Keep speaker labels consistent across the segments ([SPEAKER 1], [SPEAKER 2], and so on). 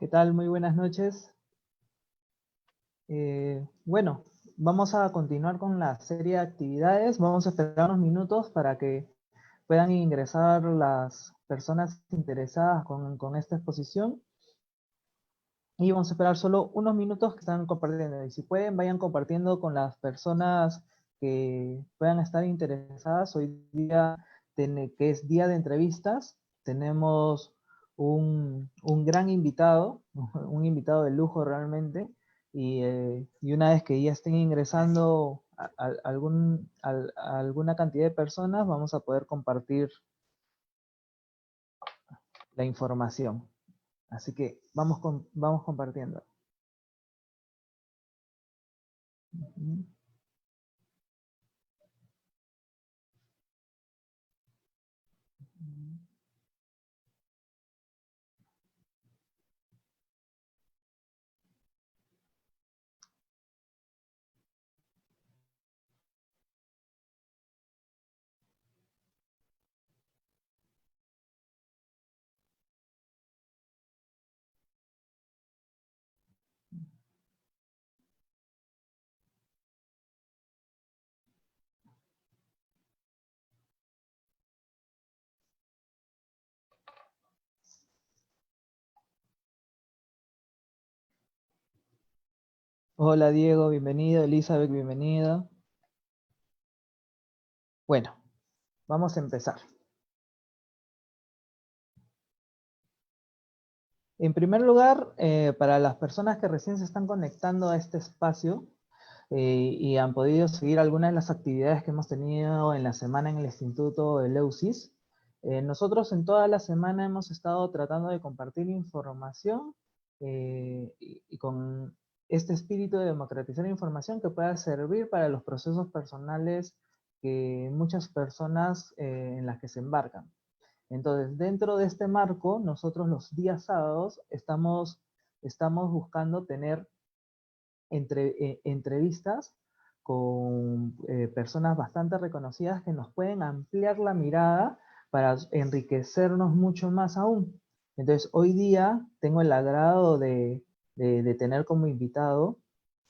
[SPEAKER 1] ¿Qué tal? Muy buenas noches. Bueno, vamos a continuar con la serie de actividades. Vamos a esperar unos minutos para que puedan ingresar las personas interesadas con esta exposición. Y vamos a esperar solo unos minutos que están compartiendo. Y si pueden, vayan compartiendo con las personas que puedan estar interesadas. Hoy día, que es día de entrevistas, tenemos un gran invitado, un invitado de lujo realmente. Y una vez que ya estén ingresando a alguna cantidad de personas, vamos a poder compartir la información. Así que vamos compartiendo. Ujú. Hola Diego, bienvenido. Elizabeth, bienvenida. Bueno, vamos a empezar. En primer lugar, para las personas que recién se están conectando a este espacio y han podido seguir algunas de las actividades que hemos tenido en la semana en el Instituto de Eleusis, nosotros en toda la semana hemos estado tratando de compartir información y con este espíritu de democratizar información que pueda servir para los procesos personales que muchas personas en las que se embarcan. Entonces, dentro de este marco, nosotros los días sábados estamos buscando tener entrevistas con personas bastante reconocidas que nos pueden ampliar la mirada para enriquecernos mucho más aún. Entonces, hoy día tengo el agrado de tener como invitado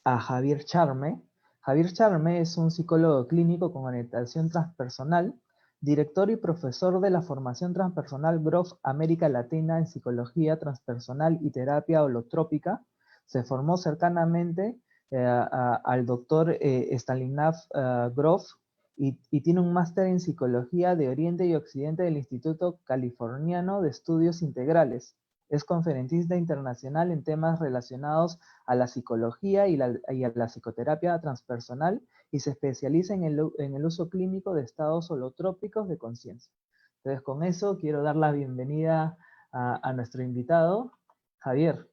[SPEAKER 1] a Javier Charme. Javier Charme es un psicólogo clínico con orientación transpersonal, director y profesor de la formación transpersonal GROF América Latina en Psicología Transpersonal y Terapia Holotrópica. Se formó cercanamente al doctor Stanislav Grof y tiene un máster en Psicología de Oriente y Occidente del Instituto Californiano de Estudios Integrales. Es conferencista internacional en temas relacionados a la psicología y a la psicoterapia transpersonal y se especializa en el uso clínico de estados holotrópicos de conciencia. Entonces, con eso quiero dar la bienvenida a nuestro invitado, Javier.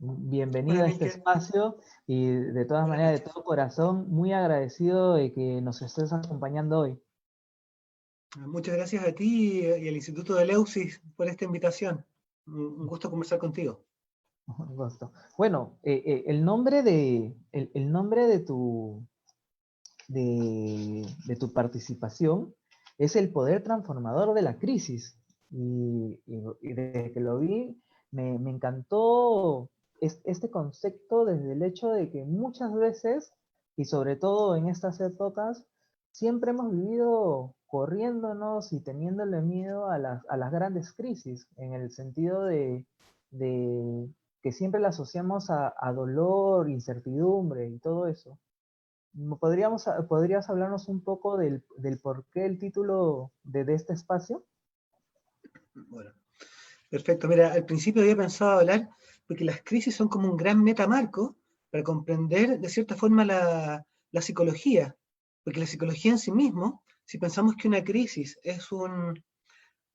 [SPEAKER 2] Hola,
[SPEAKER 1] Bienvenido a este
[SPEAKER 2] Milke.
[SPEAKER 1] espacio y de todas
[SPEAKER 2] Buenas
[SPEAKER 1] maneras, de
[SPEAKER 2] noches.
[SPEAKER 1] todo corazón, muy agradecido de que nos estés acompañando hoy.
[SPEAKER 2] Muchas gracias a ti y al Instituto de Eleusis por esta invitación. Un gusto conversar contigo.
[SPEAKER 1] Un gusto. Bueno, el nombre de tu participación es el poder transformador de la crisis. Y desde que lo vi, me encantó este concepto desde el hecho de que muchas veces, y sobre todo en estas épocas, siempre hemos vivido corriéndonos y teniéndole miedo a las grandes crisis, en el sentido de que siempre la asociamos a dolor, incertidumbre y todo eso. ¿Podrías hablarnos un poco del por qué el título de este espacio?
[SPEAKER 2] Bueno, perfecto. Mira, al principio había pensado hablar porque las crisis son como un gran metamarco para comprender de cierta forma la psicología. Porque la psicología en sí mismo, si pensamos que una crisis es un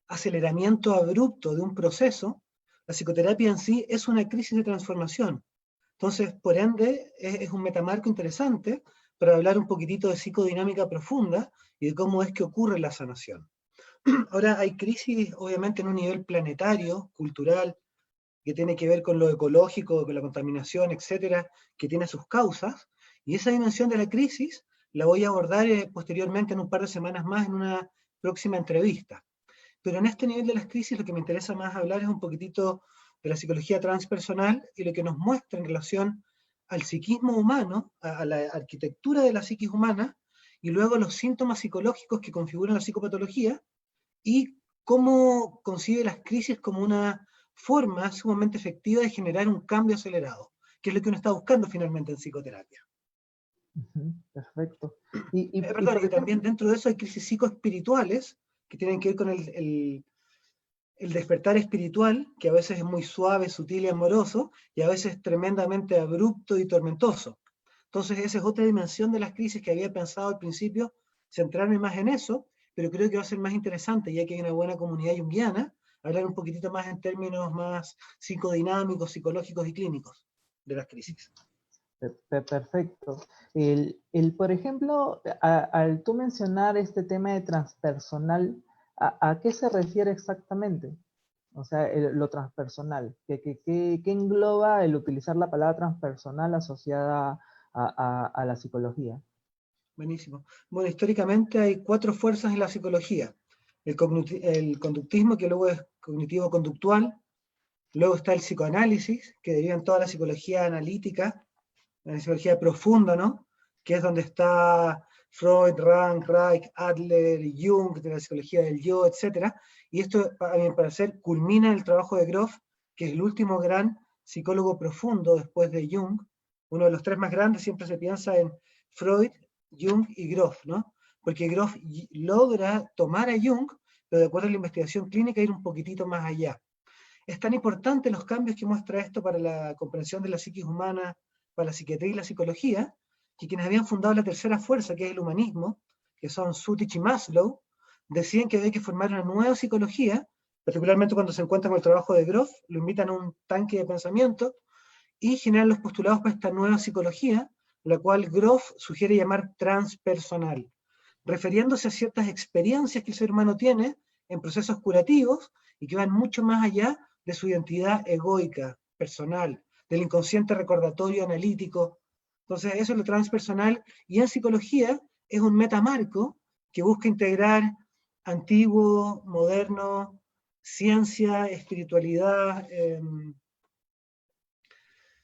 [SPEAKER 2] aceleramiento abrupto de un proceso, la psicoterapia en sí es una crisis de transformación. Entonces, por ende, es un metamarco interesante para hablar un poquitito de psicodinámica profunda y de cómo es que ocurre la sanación. Ahora, hay crisis, obviamente, en un nivel planetario, cultural, que tiene que ver con lo ecológico, con la contaminación, etcétera, que tiene sus causas, y esa dimensión de la crisis la voy a abordar posteriormente en un par de semanas más en una próxima entrevista. Pero en este nivel de las crisis lo que me interesa más hablar es un poquitito de la psicología transpersonal y lo que nos muestra en relación al psiquismo humano, a la arquitectura de la psiquis humana, y luego los síntomas psicológicos que configuran la psicopatología, y cómo concibe las crisis como una forma sumamente efectiva de generar un cambio acelerado, que es lo que uno está buscando finalmente en psicoterapia.
[SPEAKER 1] Perfecto.
[SPEAKER 2] Perdón,
[SPEAKER 1] Por
[SPEAKER 2] y también
[SPEAKER 1] ejemplo,
[SPEAKER 2] dentro de eso hay crisis psicoespirituales que tienen que ver con el despertar espiritual, que a veces es muy suave, sutil y amoroso, y a veces tremendamente abrupto y tormentoso. Entonces esa es otra dimensión de las crisis que había pensado al principio, centrarme más en eso, pero creo que va a ser más interesante, ya que hay una buena comunidad junguiana, hablar un poquitito más en términos más psicodinámicos, psicológicos y clínicos de las crisis.
[SPEAKER 1] perfecto. Por ejemplo, al tú mencionar este tema de transpersonal, ¿a qué se refiere exactamente? O sea, lo transpersonal. ¿Qué engloba el utilizar la palabra transpersonal asociada a la psicología?
[SPEAKER 2] Buenísimo. Bueno, históricamente hay 4 fuerzas en la psicología. El conductismo, que luego es cognitivo-conductual. Luego está el psicoanálisis, que deriva en toda la psicología analítica, la psicología profunda, ¿no? Que es donde está Freud, Rank, Reich, Adler, Jung, de la psicología del yo, etc. Y esto, a mi parecer, culmina el trabajo de Grof, que es el último gran psicólogo profundo después de Jung. Uno de los 3 más grandes, siempre se piensa en Freud, Jung y Grof, ¿no? Porque Grof logra tomar a Jung, pero de acuerdo a la investigación clínica, ir un poquitito más allá. Es tan importante los cambios que muestra esto para la comprensión de la psiquis humana, para la psiquiatría y la psicología, que quienes habían fundado la tercera fuerza, que es el humanismo, que son Sutich y Maslow, decían que había que formar una nueva psicología, particularmente cuando se encuentran con el trabajo de Grof, lo invitan a un tanque de pensamiento y generan los postulados para esta nueva psicología, la cual Grof sugiere llamar transpersonal, refiriéndose a ciertas experiencias que el ser humano tiene en procesos curativos y que van mucho más allá de su identidad egoica, personal, del inconsciente recordatorio analítico. Entonces, eso es lo transpersonal, y en psicología es un metamarco que busca integrar antiguo, moderno, ciencia, espiritualidad,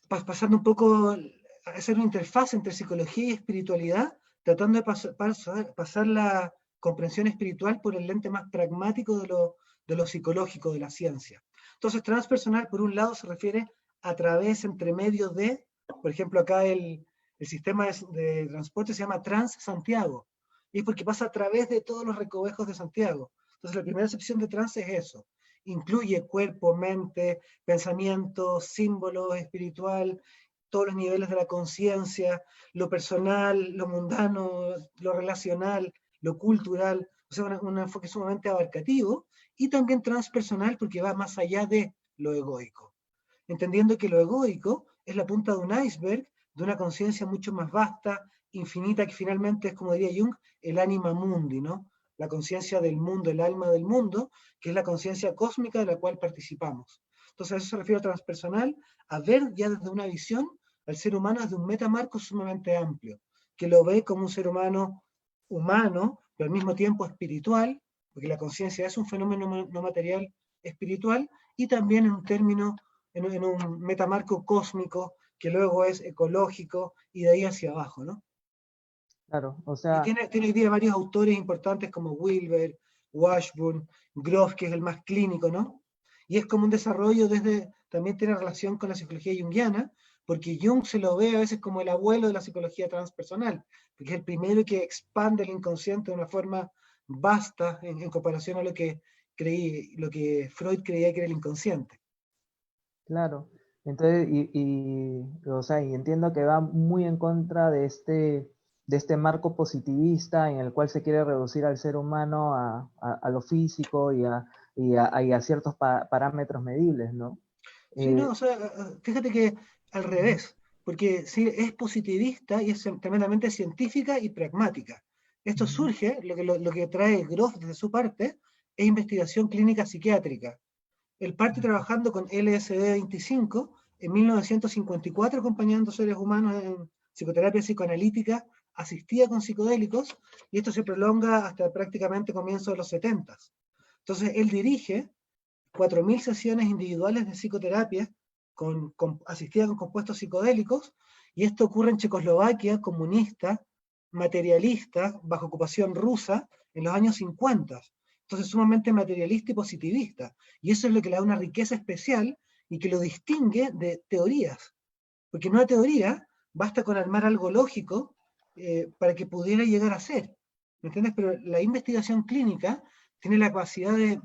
[SPEAKER 2] pasando un poco a hacer una interfaz entre psicología y espiritualidad, tratando de pasar la comprensión espiritual por el lente más pragmático de lo psicológico, de la ciencia. Entonces, transpersonal, por un lado, se refiere a través, entre medio de, por ejemplo, acá el sistema de transporte se llama Trans-Santiago, y es porque pasa a través de todos los recovejos de Santiago. Entonces, la primera acepción de trans es eso. Incluye cuerpo, mente, pensamiento, símbolo espiritual, todos los niveles de la conciencia, lo personal, lo mundano, lo relacional, lo cultural, o sea, un enfoque sumamente abarcativo y también transpersonal porque va más allá de lo egoico, entendiendo que lo egoico es la punta de un iceberg de una conciencia mucho más vasta, infinita, que finalmente es, como diría Jung, el anima mundi, ¿no? La conciencia del mundo, el alma del mundo, que es la conciencia cósmica de la cual participamos. Entonces, a eso se refiere a transpersonal, a ver ya desde una visión al ser humano desde un metamarco sumamente amplio, que lo ve como un ser humano humano, pero al mismo tiempo espiritual, porque la conciencia es un fenómeno no material espiritual, y también en un término, en un metamarco cósmico, que luego es ecológico, y de ahí hacia abajo, ¿no?
[SPEAKER 1] Claro, o
[SPEAKER 2] Y
[SPEAKER 1] sea,
[SPEAKER 2] tiene hoy día varios autores importantes como Wilber, Washburn, Grof, que es el más clínico, ¿no? Y es como un desarrollo también tiene relación con la psicología junguiana, porque Jung se lo ve a veces como el abuelo de la psicología transpersonal, porque es el primero que expande el inconsciente de una forma vasta en comparación a lo que Freud creía que era el inconsciente.
[SPEAKER 1] claro. Entonces, o sea, y entiendo que va muy en contra de este marco positivista en el cual se quiere reducir al ser humano a lo físico y a ciertos parámetros medibles, ¿no?
[SPEAKER 2] Sí, no,
[SPEAKER 1] Eh,
[SPEAKER 2] o sea, fíjate que al
[SPEAKER 1] Ujú.
[SPEAKER 2] revés, porque sí, es positivista y es tremendamente científica y pragmática. Esto
[SPEAKER 1] Ujú.
[SPEAKER 2] surge, lo que trae Grof desde su parte, es investigación clínica psiquiátrica. Él parte trabajando con LSD-25 en 1954, acompañando seres humanos en psicoterapia psicoanalítica asistida con psicodélicos, y esto se prolonga hasta prácticamente comienzos de los 70. Entonces, él dirige 4.000 sesiones individuales de psicoterapia asistida con compuestos psicodélicos, y esto ocurre en Checoslovaquia, comunista, materialista, bajo ocupación rusa, en los años 50. Entonces, sumamente materialista y positivista. Y eso es lo que le da una riqueza especial y que lo distingue de teorías. Porque en una teoría basta con armar algo lógico para que pudiera llegar a ser. ¿Me entiendes? Pero la investigación clínica tiene la capacidad y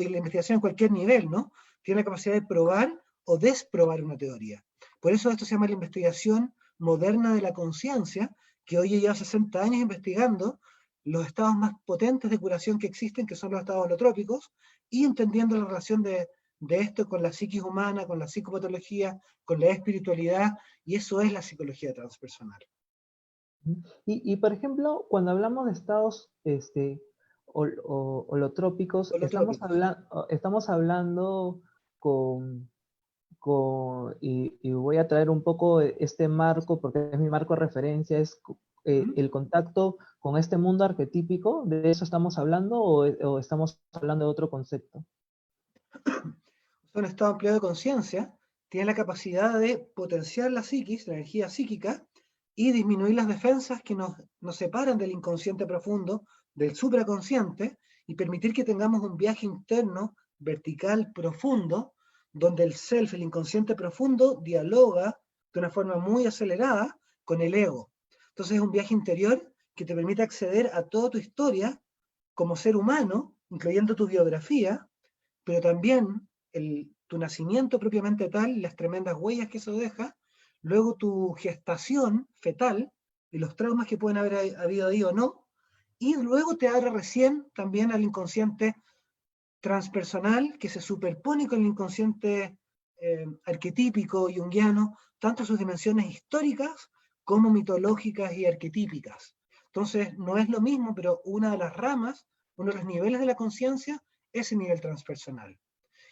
[SPEAKER 2] la investigación en cualquier nivel, ¿no? Tiene la capacidad de probar o desprobar una teoría. Por eso esto se llama la investigación moderna de la conciencia, que hoy lleva 60 años investigando los estados más potentes de curación que existen, que son los estados holotrópicos, y entendiendo la relación de esto con la psiquis humana, con la psicopatología, con la espiritualidad, y eso es la psicología transpersonal.
[SPEAKER 1] Por ejemplo, cuando hablamos de estados holotrópicos, estamos hablando y voy a traer un poco este marco, porque es mi marco de referencia, es el contacto con este mundo arquetípico. ¿De eso estamos hablando o estamos hablando de otro concepto?
[SPEAKER 2] Un estado ampliado de conciencia tiene la capacidad de potenciar la psiquis, la energía psíquica, y disminuir las defensas que nos separan del inconsciente profundo, del supraconsciente, y permitir que tengamos un viaje interno, vertical, profundo, donde el self, el inconsciente profundo, dialoga de una forma muy acelerada con el ego. Entonces es un viaje interior que te permite acceder a toda tu historia como ser humano, incluyendo tu biografía, pero también tu nacimiento propiamente tal, las tremendas huellas que eso deja, luego tu gestación fetal y los traumas que pueden haber habido ahí o no, y luego te abre recién también al inconsciente transpersonal que se superpone con el inconsciente arquetípico junguiano, tanto sus dimensiones históricas como mitológicas y arquetípicas. Entonces, no es lo mismo, pero una de las ramas, uno de los niveles de la conciencia es el nivel transpersonal.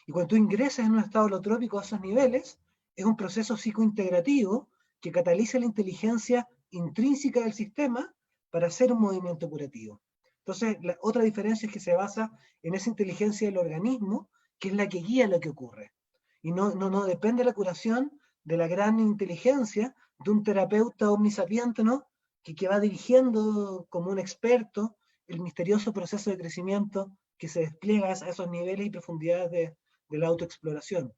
[SPEAKER 2] Y cuando tú ingresas en un estado holotrópico a esos niveles, es un proceso psicointegrativo que cataliza la inteligencia intrínseca del sistema para hacer un movimiento curativo. Entonces, la otra diferencia es que se basa en esa inteligencia del organismo, que es la que guía lo que ocurre. Y no depende la curación de la gran inteligencia de un terapeuta omnisapiente, ¿no? Que va dirigiendo como un experto el misterioso proceso de crecimiento que se despliega a esos niveles y profundidades de la autoexploración.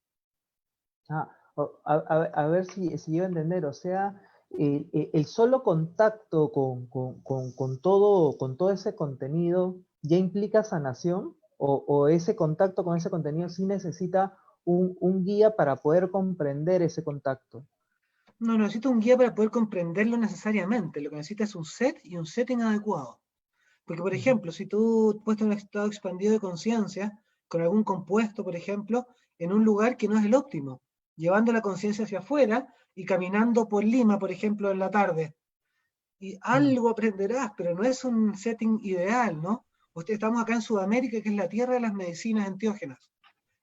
[SPEAKER 1] A ver si yo entender, o sea, el solo contacto con todo ese contenido ya implica sanación, o ese contacto con ese contenido sí necesita un guía para poder comprender ese contacto.
[SPEAKER 2] No necesito un guía para poder comprenderlo necesariamente, lo que necesita es un set y un setting adecuado. Porque, por ejemplo, si tú puestas un estado expandido de conciencia con algún compuesto, por ejemplo, en un lugar que no es el óptimo, llevando la conciencia hacia afuera y caminando por Lima, por ejemplo, en la tarde, y algo aprenderás, pero no es un setting ideal, ¿no? Estamos acá en Sudamérica, que es la tierra de las medicinas enteógenas,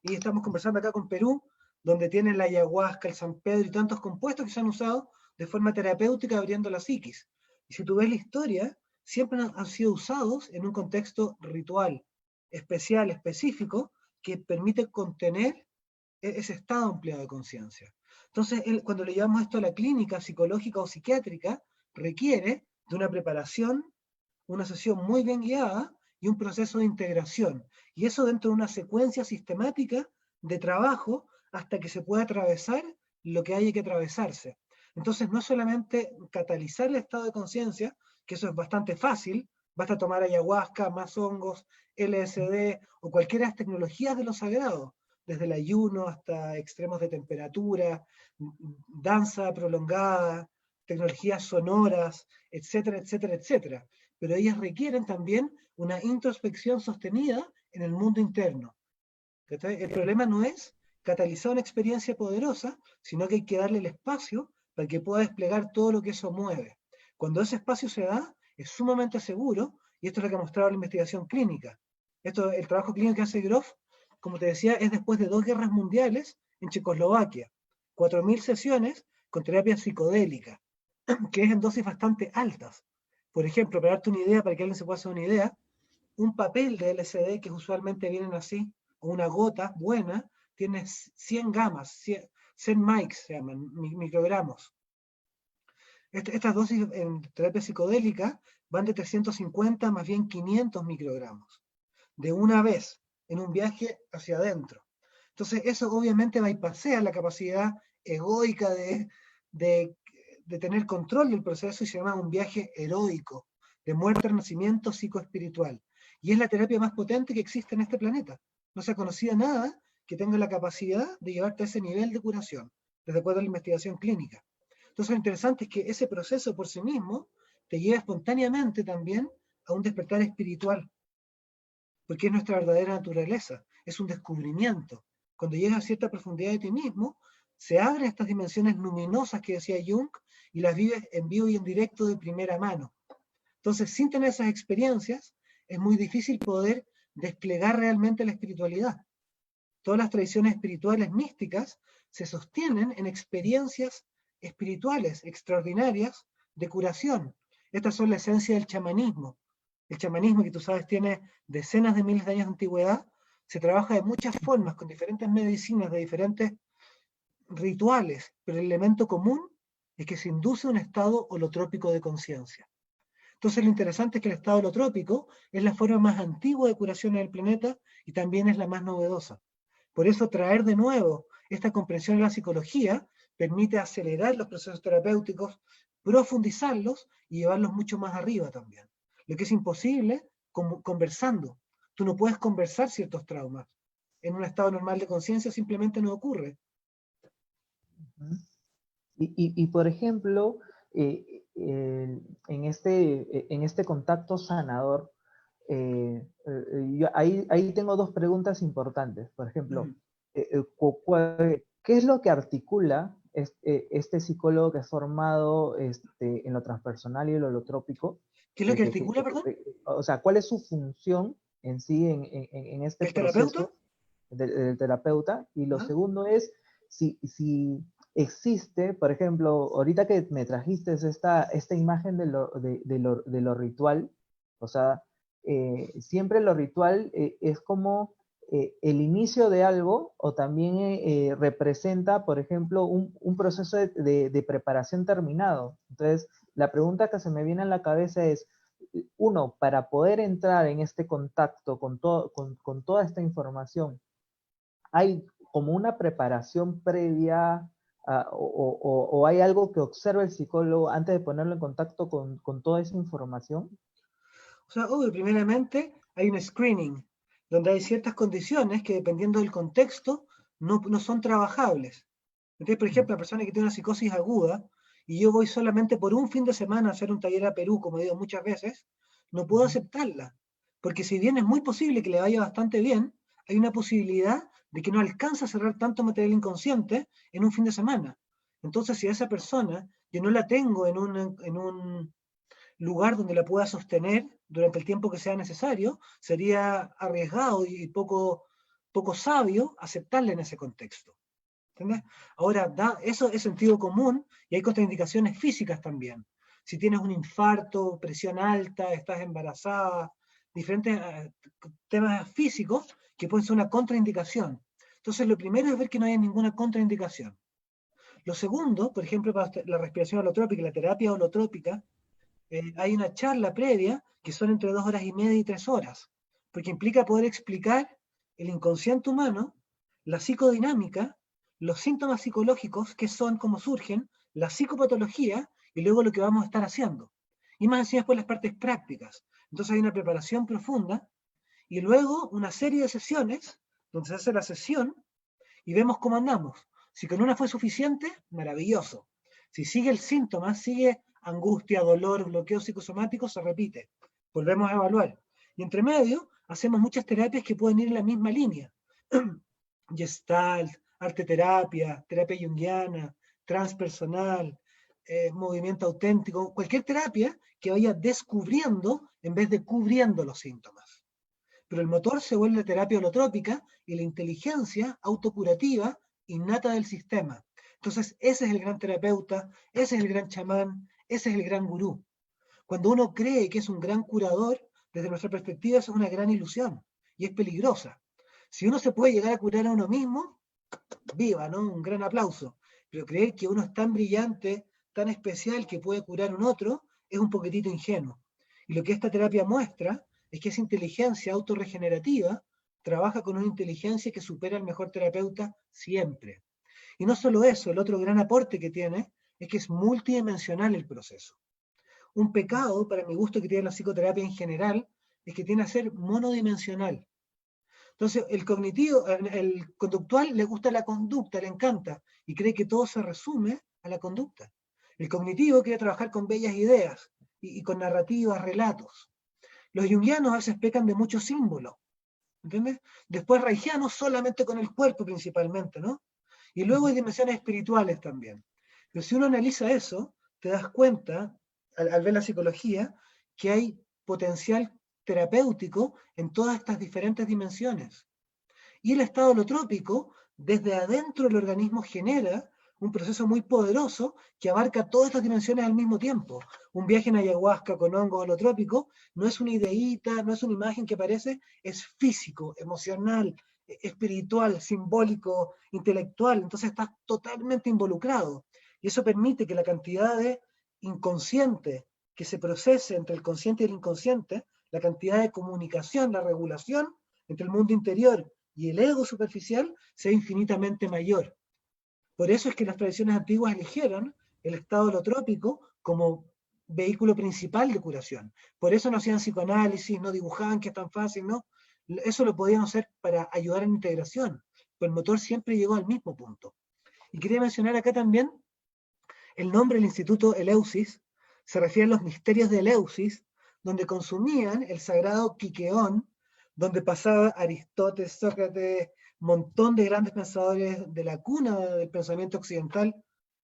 [SPEAKER 2] y estamos conversando acá con Perú, donde tienen la ayahuasca, el San Pedro y tantos compuestos que se han usado de forma terapéutica abriendo la psiquis. Y si tú ves la historia, siempre han sido usados en un contexto ritual, especial, específico, que permite contener ese estado ampliado de conciencia. Entonces, cuando le llevamos esto a la clínica psicológica o psiquiátrica, requiere de una preparación, una sesión muy bien guiada y un proceso de integración. Y eso dentro de una secuencia sistemática de trabajo hasta que se pueda atravesar lo que haya que atravesarse. Entonces, no solamente catalizar el estado de conciencia, que eso es bastante fácil, basta tomar ayahuasca, más hongos, LSD o cualquiera de las tecnologías de lo sagrado, desde el ayuno hasta extremos de temperatura, danza prolongada, tecnologías sonoras, etcétera, etcétera, etcétera. Pero ellas requieren también una introspección sostenida en el mundo interno. El problema no es catalizar una experiencia poderosa, sino que hay que darle el espacio para que pueda desplegar todo lo que eso mueve. Cuando ese espacio se da, es sumamente seguro, y esto es lo que ha mostrado la investigación clínica. El trabajo clínico que hace Grof, como te decía, es después de 2 guerras mundiales en Checoslovaquia. 4.000 sesiones con terapia psicodélica, que es en dosis bastante altas. Por ejemplo, para darte una idea, para que alguien se pueda hacer una idea, un papel de LSD, que usualmente vienen así, o una gota buena tiene 100 gamas, 100 mics se llaman, microgramos. Estas dosis en terapia psicodélica van de 350 más bien 500 microgramos, de una vez, en un viaje hacia adentro. Entonces eso obviamente bypassea la capacidad egoica de tener control del proceso y se llama un viaje heroico, de muerte, renacimiento psicoespiritual. Y es la terapia más potente que existe en este planeta. No se ha conocido nada que tenga la capacidad de llevarte a ese nivel de curación, desde acuerdo a la investigación clínica. Entonces lo interesante es que ese proceso por sí mismo te lleva espontáneamente también a un despertar espiritual, porque es nuestra verdadera naturaleza, es un descubrimiento. Cuando llegas a cierta profundidad de ti mismo, se abren estas dimensiones luminosas que decía Jung y las vives en vivo y en directo de primera mano. Entonces, sin tener esas experiencias, es muy difícil poder desplegar realmente la espiritualidad. Todas las tradiciones espirituales místicas se sostienen en experiencias espirituales extraordinarias de curación. Estas son la esencia del chamanismo. El chamanismo, que tú sabes tiene decenas de miles de años de antigüedad, se trabaja de muchas formas, con diferentes medicinas, de diferentes rituales, pero el elemento común es que se induce un estado holotrópico de conciencia. Entonces lo interesante es que el estado holotrópico es la forma más antigua de curación en el planeta y también es la más novedosa. Por eso traer de nuevo esta comprensión de la psicología permite acelerar los procesos terapéuticos, profundizarlos y llevarlos mucho más arriba también. Lo que es imposible conversando. Tú no puedes conversar ciertos traumas. En un estado normal de conciencia simplemente no ocurre.
[SPEAKER 1] Y por ejemplo, en este contacto sanador, ahí tengo dos preguntas importantes. Por ejemplo, ¿qué es lo que articula este psicólogo que es formado en lo transpersonal y lo holotrópico?
[SPEAKER 2] ¿Qué es lo que articula, perdón?
[SPEAKER 1] O sea, ¿cuál es su función en sí en este
[SPEAKER 2] ¿El terapeuta?
[SPEAKER 1] del terapeuta? Y lo segundo es si existe, por ejemplo, ahorita que me trajiste esta imagen de lo ritual, o sea, siempre lo ritual es como el inicio de algo o también representa, por ejemplo, un proceso de preparación terminado. Entonces, la pregunta que se me viene a la cabeza es, uno, para poder entrar en este contacto con toda esta información, ¿hay como una preparación previa o hay algo que observa el psicólogo antes de ponerlo en contacto con toda esa información?
[SPEAKER 2] O sea, obvio, primeramente hay un screening, donde hay ciertas condiciones que dependiendo del contexto no son trabajables. Entonces, por ejemplo, la persona que tiene una psicosis aguda y yo voy solamente por un fin de semana a hacer un taller a Perú, como digo muchas veces, no puedo aceptarla, porque si bien es muy posible que le vaya bastante bien, hay una posibilidad de que no alcance a cerrar tanto material inconsciente en un fin de semana. Entonces, si a esa persona yo no la tengo en un lugar donde la pueda sostener durante el tiempo que sea necesario, sería arriesgado y poco sabio aceptarla en ese contexto. ¿Entiendes? Ahora, eso es sentido común y hay contraindicaciones físicas también. Si tienes un infarto, presión alta, estás embarazada, diferentes temas físicos que pueden ser una contraindicación. Entonces, lo primero es ver que no haya ninguna contraindicación. Lo segundo, por ejemplo, para la respiración holotrópica, la terapia holotrópica, hay una charla previa que son entre 2 horas y media y 3 horas, porque implica poder explicar el inconsciente humano, la psicodinámica, los síntomas psicológicos, qué son, cómo surgen, la psicopatología y luego lo que vamos a estar haciendo. Y más encima después las partes prácticas. Entonces hay una preparación profunda y luego una serie de sesiones donde se hace la sesión y vemos cómo andamos. Si con una fue suficiente, maravilloso. Si sigue el síntoma, sigue angustia, dolor, bloqueo psicosomático, se repite. Volvemos a evaluar. Y entre medio, hacemos muchas terapias que pueden ir en la misma línea. Gestalt, arteterapia, terapia junguiana, transpersonal, movimiento auténtico, cualquier terapia que vaya descubriendo en vez de cubriendo los síntomas. Pero el motor se vuelve la terapia holotrópica y la inteligencia autocurativa innata del sistema. Entonces, ese es el gran terapeuta, ese es el gran chamán, ese es el gran gurú. Cuando uno cree que es un gran curador, desde nuestra perspectiva eso es una gran ilusión y es peligrosa. Si uno se puede llegar a curar a uno mismo, viva, ¿no? Un gran aplauso. Pero creer que uno es tan brillante, tan especial, que puede curar a un otro, es un poquitito ingenuo. Y lo que esta terapia muestra es que esa inteligencia autorregenerativa trabaja con una inteligencia que supera al mejor terapeuta siempre. Y no solo eso, el otro gran aporte que tiene es que es multidimensional el proceso. Un pecado, para mi gusto, que tiene la psicoterapia en general, es que tiene a ser monodimensional. Entonces, el cognitivo, el conductual le gusta la conducta, le encanta, y cree que todo se resume a la conducta. El cognitivo quiere trabajar con bellas ideas y con narrativas, relatos. Los junguianos a veces pecan de muchos símbolos, ¿entiendes? Después reichianos solamente con el cuerpo principalmente, ¿no? Y luego hay dimensiones espirituales también. Pero si uno analiza eso, te das cuenta, al ver la psicología, que hay potencial terapéutico en todas estas diferentes dimensiones. Y el estado holotrópico, desde adentro del organismo, genera un proceso muy poderoso que abarca todas estas dimensiones al mismo tiempo. Un viaje en ayahuasca con hongos holotrópicos no es una ideíta, no es una imagen que aparece, es físico, emocional, espiritual, simbólico, intelectual. Entonces estás totalmente involucrado. Y eso permite que la cantidad de inconsciente que se procese entre el consciente y el inconsciente, la cantidad de comunicación, la regulación entre el mundo interior y el ego superficial sea infinitamente mayor. Por eso es que las tradiciones antiguas eligieron el estado holotrópico como vehículo principal de curación. Por eso no hacían psicoanálisis, no dibujaban, que es tan fácil, ¿no? Eso lo podían hacer para ayudar en integración, pero el motor siempre llegó al mismo punto. Y quería mencionar acá también el nombre del instituto Eleusis, se refiere a los misterios de Eleusis, donde consumían el sagrado Quiqueón, donde pasaba Aristóteles, Sócrates, montón de grandes pensadores de la cuna del pensamiento occidental,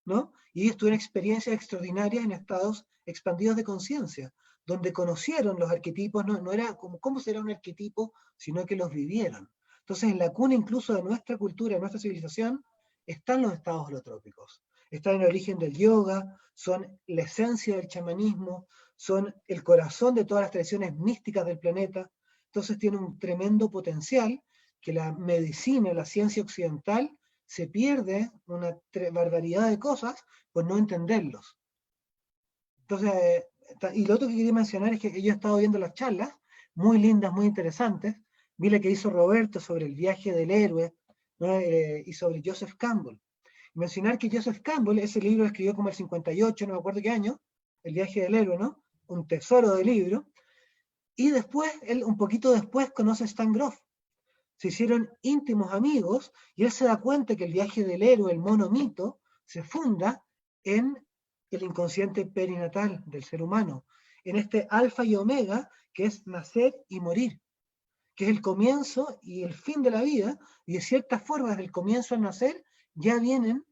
[SPEAKER 2] ¿no? Y ellos tuvieron experiencias extraordinarias en estados expandidos de conciencia, donde conocieron los arquetipos, no era como cómo será un arquetipo, sino que los vivieron. Entonces, en la cuna incluso de nuestra cultura, de nuestra civilización, están los estados holotrópicos. Están en el origen del yoga, son la esencia del chamanismo, son el corazón de todas las tradiciones místicas del planeta. Entonces tiene un tremendo potencial que la medicina, la ciencia occidental, se pierde una barbaridad de cosas por no entenderlos. Entonces, y lo otro que quería mencionar es que yo he estado viendo las charlas, muy lindas, muy interesantes. Vi la que hizo Roberto sobre el viaje del héroe, ¿no? Y sobre Joseph Campbell. Mencionar que Joseph Campbell, ese libro lo escribió como el 58, no me acuerdo qué año, El viaje del héroe, ¿no? Un tesoro de libro. Y después, él un poquito después conoce a Stan Grof. Se hicieron íntimos amigos y él se da cuenta que el viaje del héroe, el mono mito, se funda en el inconsciente perinatal del ser humano, en este alfa y omega que es nacer y morir, que es el comienzo y el fin de la vida, y de cierta forma desde el comienzo al nacer ya vienen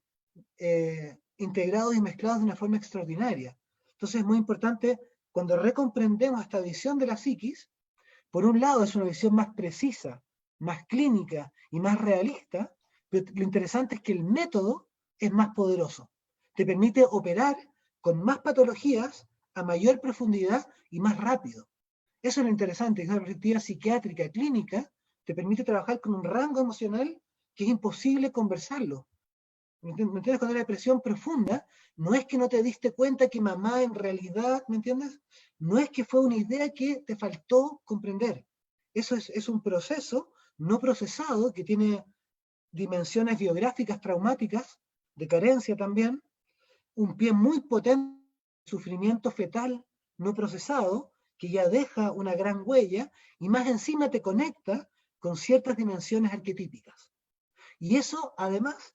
[SPEAKER 2] integrados y mezclados de una forma extraordinaria. Entonces es muy importante cuando recomprendemos esta visión de la psiquis, por un lado es una visión más precisa, más clínica y más realista, pero lo interesante es que el método es más poderoso. Te permite operar con más patologías a mayor profundidad y más rápido. Eso es lo interesante, que una perspectiva psiquiátrica clínica te permite trabajar con un rango emocional que es imposible conversarlo. ¿Me entiendes? Cuando hay depresión profunda, no es que no te diste cuenta que mamá en realidad, ¿me entiendes? No es que fue una idea que te faltó comprender. Eso es un proceso no procesado que tiene dimensiones biográficas traumáticas, de carencia también, un pie muy potente, sufrimiento fetal no procesado, que ya deja una gran huella y más encima te conecta con ciertas dimensiones arquetípicas. Y eso, además,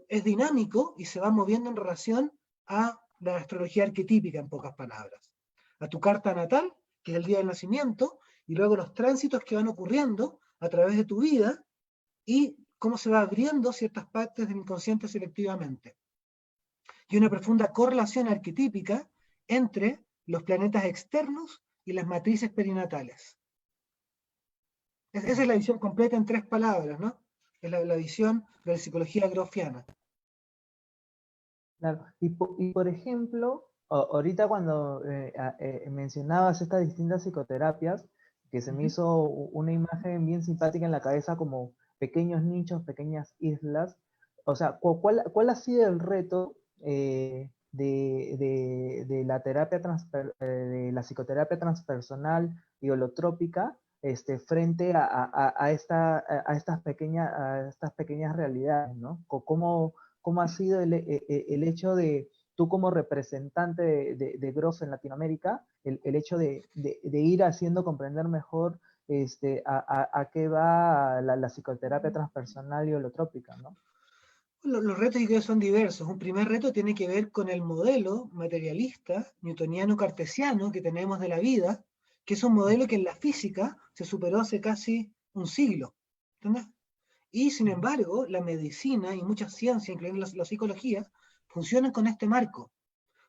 [SPEAKER 2] es dinámico y se va moviendo en relación a la astrología arquetípica, en pocas palabras. A tu carta natal, que es el día del nacimiento, y luego los tránsitos que van ocurriendo a través de tu vida y cómo se va abriendo ciertas partes del inconsciente selectivamente. Y una profunda correlación arquetípica entre los planetas externos y las matrices perinatales. Esa es la visión completa en 3 palabras, ¿no? Es la visión de la psicología grofiana.
[SPEAKER 1] Claro. Y por ejemplo, ahorita cuando mencionabas estas distintas psicoterapias, que se me hizo una imagen bien simpática en la cabeza, como pequeños nichos, pequeñas islas. O sea, ¿cuál ha sido el reto de la de la psicoterapia transpersonal y holotrópica frente a estas pequeñas realidades, ¿no? ¿Cómo ha sido el hecho de tú como representante de Gross en Latinoamérica, el hecho de ir haciendo comprender mejor a qué va la psicoterapia transpersonal y holotrópica, ¿no?
[SPEAKER 2] Los retos yo creo son diversos. Un primer reto tiene que ver con el modelo materialista, newtoniano-cartesiano que tenemos de la vida, que es un modelo que en la física se superó hace casi un siglo. ¿Entendés? Y sin embargo, la medicina y muchas ciencias, incluyendo la psicología, funcionan con este marco,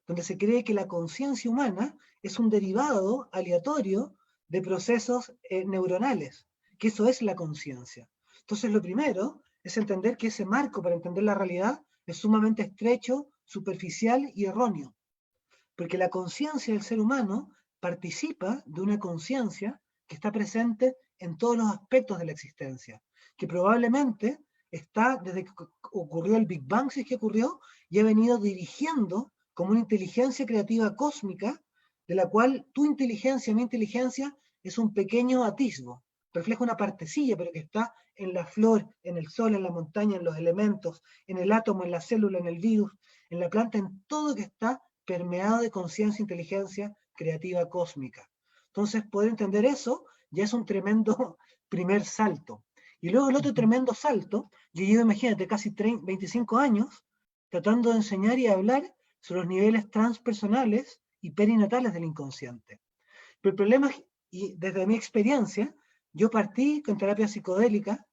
[SPEAKER 2] donde se cree que la conciencia humana es un derivado aleatorio de procesos neuronales, que eso es la conciencia. Entonces, lo primero es entender que ese marco para entender la realidad es sumamente estrecho, superficial y erróneo, porque la conciencia del ser humano participa de una conciencia que está presente en todos los aspectos de la existencia, que probablemente está desde que ocurrió el Big Bang, si es que ocurrió, y ha venido dirigiendo como una inteligencia creativa cósmica, de la cual tu inteligencia, mi inteligencia, es un pequeño atisbo, refleja una partecilla, pero que está en la flor, en el sol, en la montaña, en los elementos, en el átomo, en la célula, en el virus, en la planta, en todo que está permeado de conciencia, inteligencia creativa cósmica. Entonces, poder entender eso ya es un tremendo primer salto. Y luego el otro tremendo salto, yo llevo, imagínate, casi 25 años tratando de enseñar y hablar sobre los niveles transpersonales y perinatales del inconsciente. Pero el problema es, y desde mi experiencia, yo partí con terapia psicodélica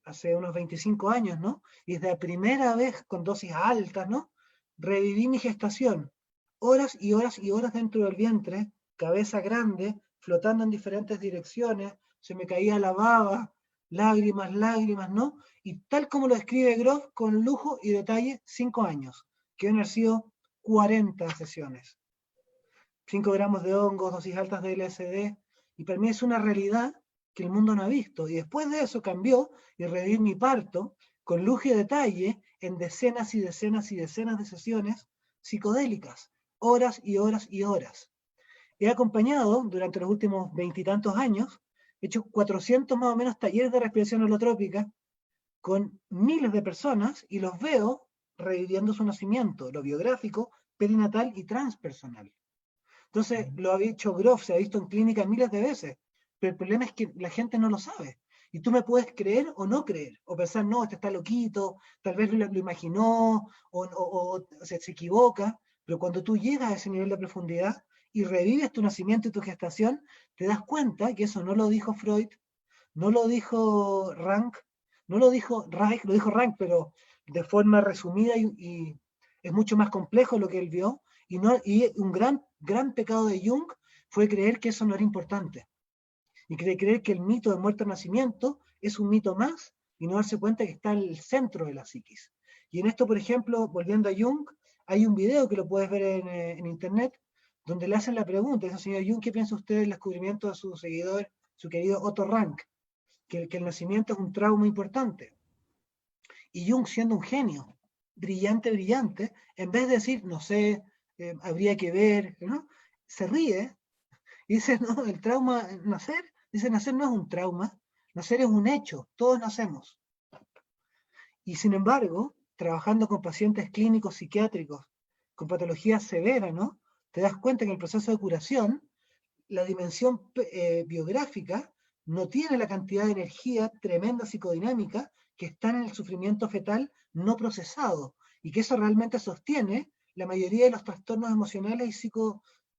[SPEAKER 2] hace unos 25 años, ¿no? Y desde la primera vez con dosis altas, ¿no? Reviví mi gestación, horas y horas y horas dentro del vientre, cabeza grande, flotando en diferentes direcciones, se me caía la baba, lágrimas, lágrimas, ¿no? Y tal como lo describe Groff, con lujo y detalle, 5 años, que han sido 40 sesiones. 5 gramos de hongos, dosis altas de LSD, y para mí es una realidad que el mundo no ha visto. Y después de eso cambió y reviví mi parto con lujo y detalle en decenas y decenas y decenas de sesiones psicodélicas, horas y horas y horas. He acompañado durante los últimos 20 y tantos años, he hecho 400 más o menos talleres de respiración holotrópica con miles de personas y los veo reviviendo su nacimiento, lo biográfico, perinatal y transpersonal. Entonces, lo ha dicho Groff, se ha visto en clínica miles de veces, pero el problema es que la gente no lo sabe. Y tú me puedes creer o no creer, o pensar, no, este está loquito, tal vez lo imaginó, o se equivoca, pero cuando tú llegas a ese nivel de profundidad y revives tu nacimiento y tu gestación, te das cuenta que eso no lo dijo Freud, no lo dijo Rank, no lo dijo Reich, lo dijo Rank, pero de forma resumida y es mucho más complejo lo que él vio, y un gran pecado de Jung fue creer que eso no era importante. Y creer que el mito de muerte o nacimiento es un mito más y no darse cuenta que está en el centro de la psiquis. Y en esto, por ejemplo, volviendo a Jung, hay un video que lo puedes ver en internet, donde le hacen la pregunta, dice, señor Jung, ¿qué piensa usted del descubrimiento de su seguidor, su querido Otto Rank? Que el nacimiento es un trauma importante. Y Jung, siendo un genio, brillante, brillante, en vez de decir, no sé, habría que ver, ¿no? Se ríe y dice, no, el trauma, nacer, dice, nacer no es un trauma, nacer es un hecho, todos nacemos. Y sin embargo, trabajando con pacientes clínicos psiquiátricos con patologías severas, ¿no? Te das cuenta que en el proceso de curación, la dimensión biográfica no tiene la cantidad de energía tremenda psicodinámica que está en el sufrimiento fetal no procesado, y que eso realmente sostiene la mayoría de los trastornos emocionales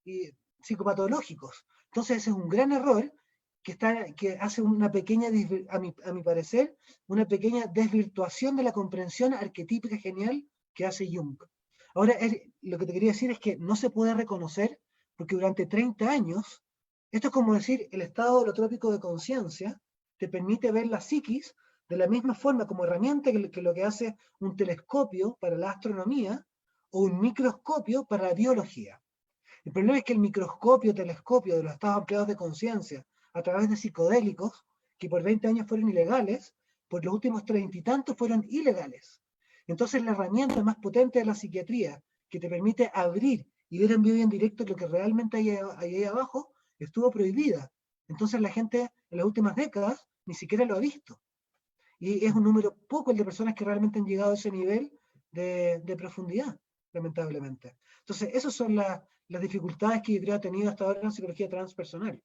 [SPEAKER 2] y psicopatológicos. Entonces ese es un gran error que hace una pequeña, a mi parecer, una pequeña desvirtuación de la comprensión arquetípica genial que hace Jung. Ahora, lo que te quería decir es que no se puede reconocer porque durante 30 años, esto es como decir, el estado holotrópico de conciencia te permite ver la psiquis de la misma forma como herramienta que lo que hace un telescopio para la astronomía o un microscopio para la biología. El problema es que el microscopio, telescopio de los estados ampliados de conciencia a través de psicodélicos, que por 20 años fueron ilegales, por los últimos 30 y tantos fueron ilegales. Entonces la herramienta más potente de la psiquiatría, que te permite abrir y ver en vivo y en directo lo que realmente hay ahí abajo, estuvo prohibida. Entonces la gente en las últimas décadas ni siquiera lo ha visto. Y es un número poco el de personas que realmente han llegado a ese nivel de profundidad, lamentablemente. Entonces, esas son las dificultades que yo creo ha tenido hasta ahora en la psicología transpersonal.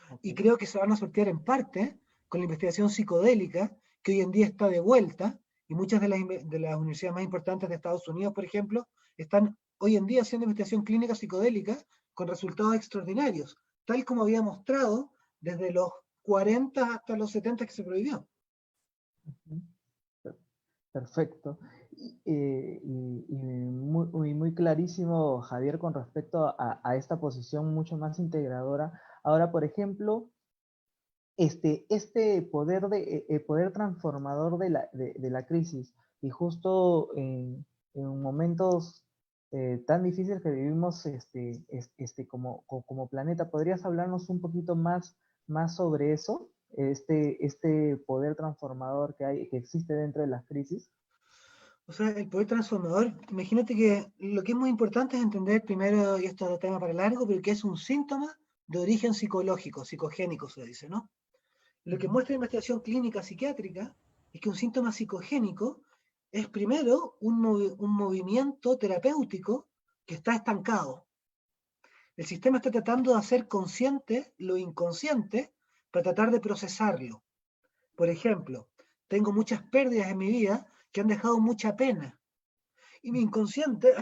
[SPEAKER 1] Ok.
[SPEAKER 2] Y creo que se van a sortear en parte con la investigación psicodélica, que hoy en día está de vuelta, y muchas de las universidades más importantes de Estados Unidos, por ejemplo, están hoy en día haciendo investigación clínica psicodélica con resultados extraordinarios, tal como había mostrado desde los 40 hasta los 70 que se prohibió.
[SPEAKER 1] Ujú. Perfecto. Muy clarísimo, Javier, con respecto a esta posición mucho más integradora. Ahora, por ejemplo, este poder, poder transformador de la crisis, y justo en momentos tan difíciles que vivimos como planeta, ¿podrías hablarnos un poquito más sobre eso? Este poder transformador que existe dentro de las crisis.
[SPEAKER 2] O sea, el poder transformador, imagínate que lo que es muy importante es entender primero, y esto es un tema para largo, pero que es un síntoma de origen psicológico, psicogénico se dice, ¿no? Lo que
[SPEAKER 1] Ujú.
[SPEAKER 2] muestra la investigación clínica psiquiátrica es que un síntoma psicogénico es primero un movimiento terapéutico que está estancado. El sistema está tratando de hacer consciente lo inconsciente para tratar de procesarlo. Por ejemplo, tengo muchas pérdidas en mi vida que han dejado mucha pena. Y mi inconsciente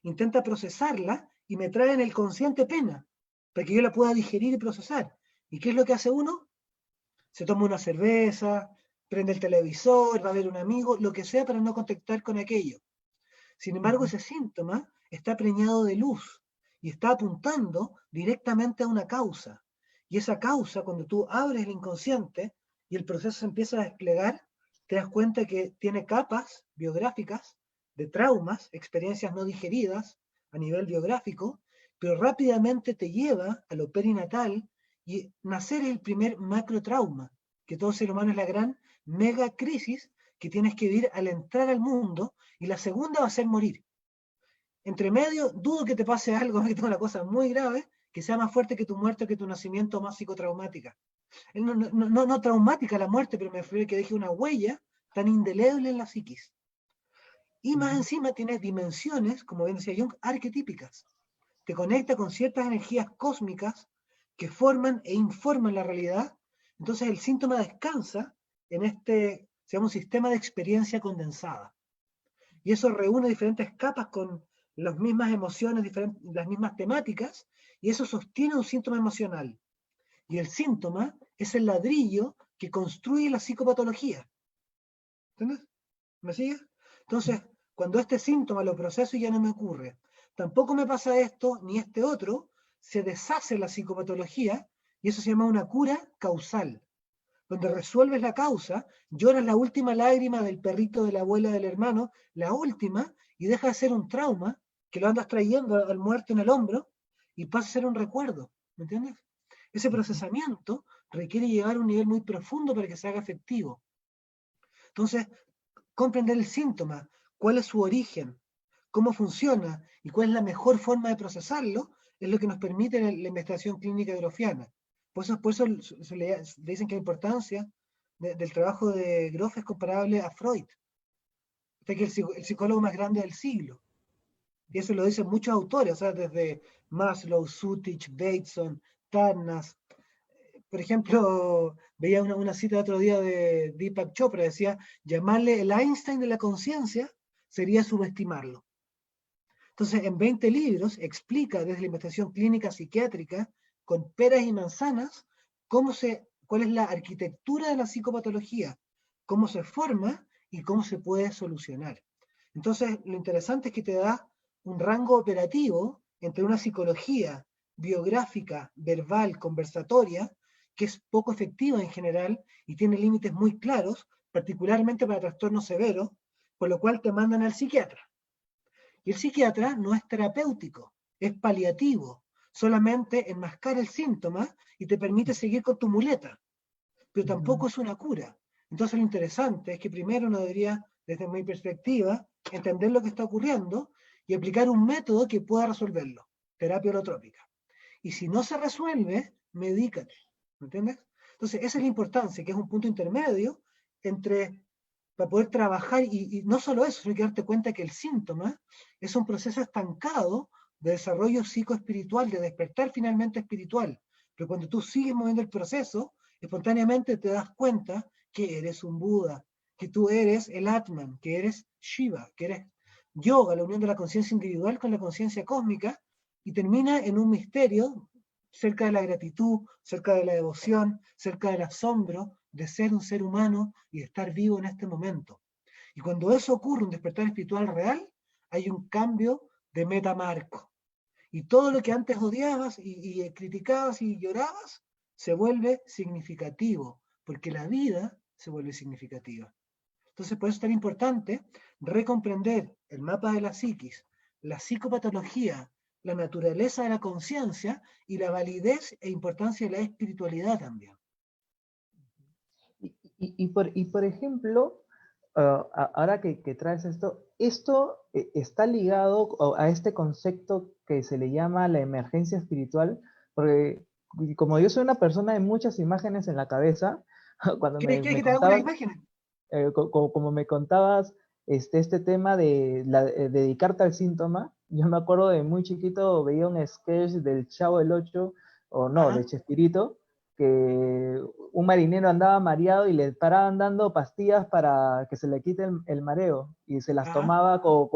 [SPEAKER 2] intenta procesarla y me trae en el consciente pena, para que yo la pueda digerir y procesar. ¿Y qué es lo que hace uno? Se toma una cerveza, prende el televisor, va a ver un amigo, lo que sea para no contactar con aquello. Sin embargo,
[SPEAKER 1] Ujú.
[SPEAKER 2] ese síntoma está preñado de luz y está apuntando directamente a una causa. Y esa causa, cuando tú abres el inconsciente y el proceso se empieza a desplegar, te das cuenta que tiene capas biográficas de traumas, experiencias no digeridas a nivel biográfico, pero rápidamente te lleva a lo perinatal y nacer es el primer macrotrauma, que todo ser humano es la gran mega crisis que tienes que vivir al entrar al mundo, y la segunda va a ser morir. Entre medio, dudo que te pase algo, que tenga una cosa muy grave, que sea más fuerte que tu muerte o que tu nacimiento, más psicotraumática. No traumática la muerte, pero me refiero a que deje una huella tan indeleble en la psiquis. Y más
[SPEAKER 1] Ujú.
[SPEAKER 2] encima tiene dimensiones, como bien decía Jung, arquetípicas. Te conecta con ciertas energías cósmicas que forman e informan la realidad. Entonces el síntoma descansa en este, se llama un sistema de experiencia condensada. Y eso reúne diferentes capas con las mismas emociones, las mismas temáticas, y eso sostiene un síntoma emocional. Y el síntoma es el ladrillo que construye la psicopatología. ¿Entiendes? ¿Me sigues? Entonces, cuando este síntoma lo proceso y ya no me ocurre, tampoco me pasa esto ni este otro, se deshace la psicopatología y eso se llama una cura causal, donde resuelves la causa, lloras la última lágrima del perrito de la abuela del hermano, la última, y deja de ser un trauma que lo andas trayendo al muerto en el hombro y pasa a ser un recuerdo. ¿Me entiendes? Ese
[SPEAKER 1] Ujú.
[SPEAKER 2] procesamiento requiere llegar a un nivel muy profundo para que se haga efectivo. Entonces, comprender el síntoma, cuál es su origen, cómo funciona y cuál es la mejor forma de procesarlo, es lo que nos permite la investigación clínica grofiana. Por eso le dicen que la importancia del trabajo de Grof es comparable a Freud, que es el psicólogo más grande del siglo. Y eso lo dicen muchos autores, o sea, desde Maslow, Sutich, Bateson, Tarnas. Por ejemplo, veía una cita otro día de Deepak Chopra, decía, llamarle el Einstein de la conciencia sería subestimarlo. Entonces, en 20 libros explica desde la investigación clínica psiquiátrica, con peras y manzanas, cuál es la arquitectura de la psicopatología, cómo se forma y cómo se puede solucionar. Entonces, lo interesante es que te da un rango operativo entre una psicología biográfica, verbal, conversatoria, que es poco efectiva en general y tiene límites muy claros, particularmente para trastornos severos, por lo cual te mandan al psiquiatra. Y el psiquiatra no es terapéutico, es paliativo, solamente enmascara el síntoma y te permite seguir con tu muleta, pero tampoco es una cura. Entonces lo interesante es que primero uno debería, desde mi perspectiva, entender lo que está ocurriendo y aplicar un método que pueda resolverlo, terapia holotrópica. Y si no se resuelve, medícate, ¿me entiendes? Entonces esa es la importancia, que es un punto intermedio entre, para poder trabajar, y no solo eso, sino que darte cuenta que el síntoma es un proceso estancado de desarrollo psicoespiritual, de despertar finalmente espiritual. Pero cuando tú sigues moviendo el proceso, espontáneamente te das cuenta que eres un Buda, que tú eres el Atman, que eres Shiva, que eres yoga, la unión de la conciencia individual con la conciencia cósmica, y termina en un misterio cerca de la gratitud, cerca de la devoción, cerca del asombro de ser un ser humano y de estar vivo en este momento. Y cuando eso ocurre, un despertar espiritual real, hay un cambio de metamarco. Y todo lo que antes odiabas y criticabas y llorabas, se vuelve significativo, porque la vida se vuelve significativa. Entonces, por eso es tan importante recomprender el mapa de la psiquis, la psicopatología, la naturaleza de la conciencia y la validez e importancia de la espiritualidad también.
[SPEAKER 1] Por ejemplo, ahora que traes esto está ligado a este concepto que se le llama la emergencia espiritual, porque como yo soy una persona de muchas imágenes en la cabeza, cuando
[SPEAKER 2] ¿Quieres
[SPEAKER 1] me
[SPEAKER 2] que te haga una
[SPEAKER 1] contabas,
[SPEAKER 2] imagen?
[SPEAKER 1] como me contabas este tema de dedicarte al síntoma, yo me acuerdo de muy chiquito, veía un sketch del Chavo del Ocho, o no,
[SPEAKER 2] Ajá,
[SPEAKER 1] de Chespirito, que un marinero andaba mareado y le paraban dando pastillas para que se le quite el mareo, y se las
[SPEAKER 2] ajá,
[SPEAKER 1] tomaba con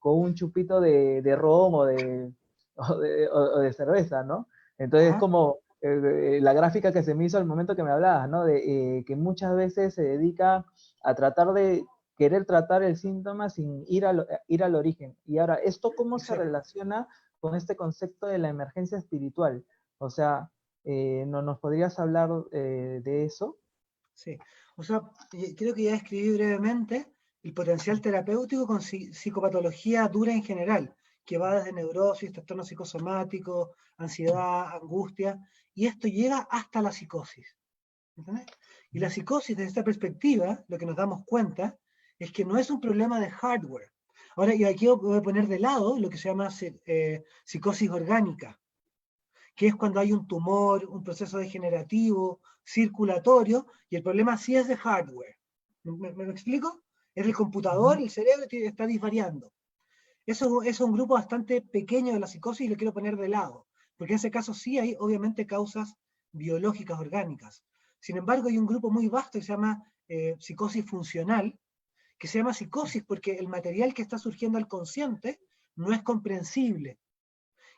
[SPEAKER 1] un chupito de ron o de cerveza, ¿no? Entonces,
[SPEAKER 2] ajá,
[SPEAKER 1] como la gráfica que se me hizo al momento que me hablabas, ¿no? De que muchas veces se dedica a tratar de querer tratar el síntoma sin ir al origen. Y ahora, ¿esto cómo se
[SPEAKER 2] exacto.
[SPEAKER 1] relaciona con este concepto de la emergencia espiritual? O sea, ¿no nos podrías hablar de eso?
[SPEAKER 2] Sí. O sea, creo que ya escribí brevemente el potencial terapéutico con psicopatología dura en general, que va desde neurosis, trastornos psicosomáticos, ansiedad, angustia, y esto llega hasta la psicosis. ¿Entendés? Y la psicosis, desde esta perspectiva, lo que nos damos cuenta es que no es un problema de hardware. Ahora, y aquí voy a poner de lado lo que se llama psicosis orgánica, que es cuando hay un tumor, un proceso degenerativo, circulatorio, y el problema sí es de hardware. ¿Me lo explico? Es el computador, el cerebro está disvariando. Eso es un grupo bastante pequeño de la psicosis y lo quiero poner de lado, porque en ese caso sí hay obviamente causas biológicas orgánicas. Sin embargo, hay un grupo muy vasto que se llama psicosis funcional, que se llama psicosis porque el material que está surgiendo al consciente no es comprensible.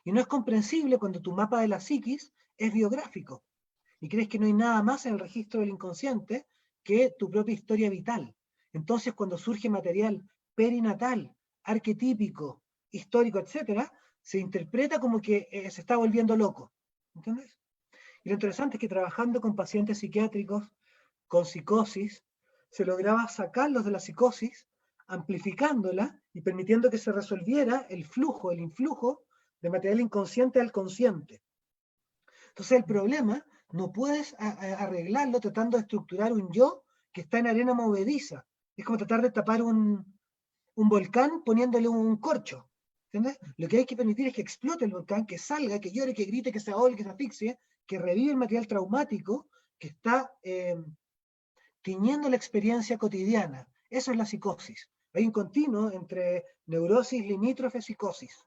[SPEAKER 2] Y no es comprensible cuando tu mapa de la psiquis es biográfico y crees que no hay nada más en el registro del inconsciente que tu propia historia vital. Entonces, cuando surge material perinatal, arquetípico, histórico, etcétera, se interpreta como que se está volviendo loco. ¿Entiendes? Y lo interesante es que trabajando con pacientes psiquiátricos con psicosis, se lograba sacarlos de la psicosis, amplificándola y permitiendo que se resolviera el flujo, el influjo de material inconsciente al consciente. Entonces el problema no puedes arreglarlo tratando de estructurar un yo que está en arena movediza. Es como tratar de tapar un volcán poniéndole un corcho. ¿Entiendes? Lo que hay que permitir es que explote el volcán, que salga, que llore, que grite, que se ahogue, que se asfixie, que revive el material traumático que está tiñendo la experiencia cotidiana. Eso es la psicosis. Hay un continuo entre neurosis, limítrofe, psicosis.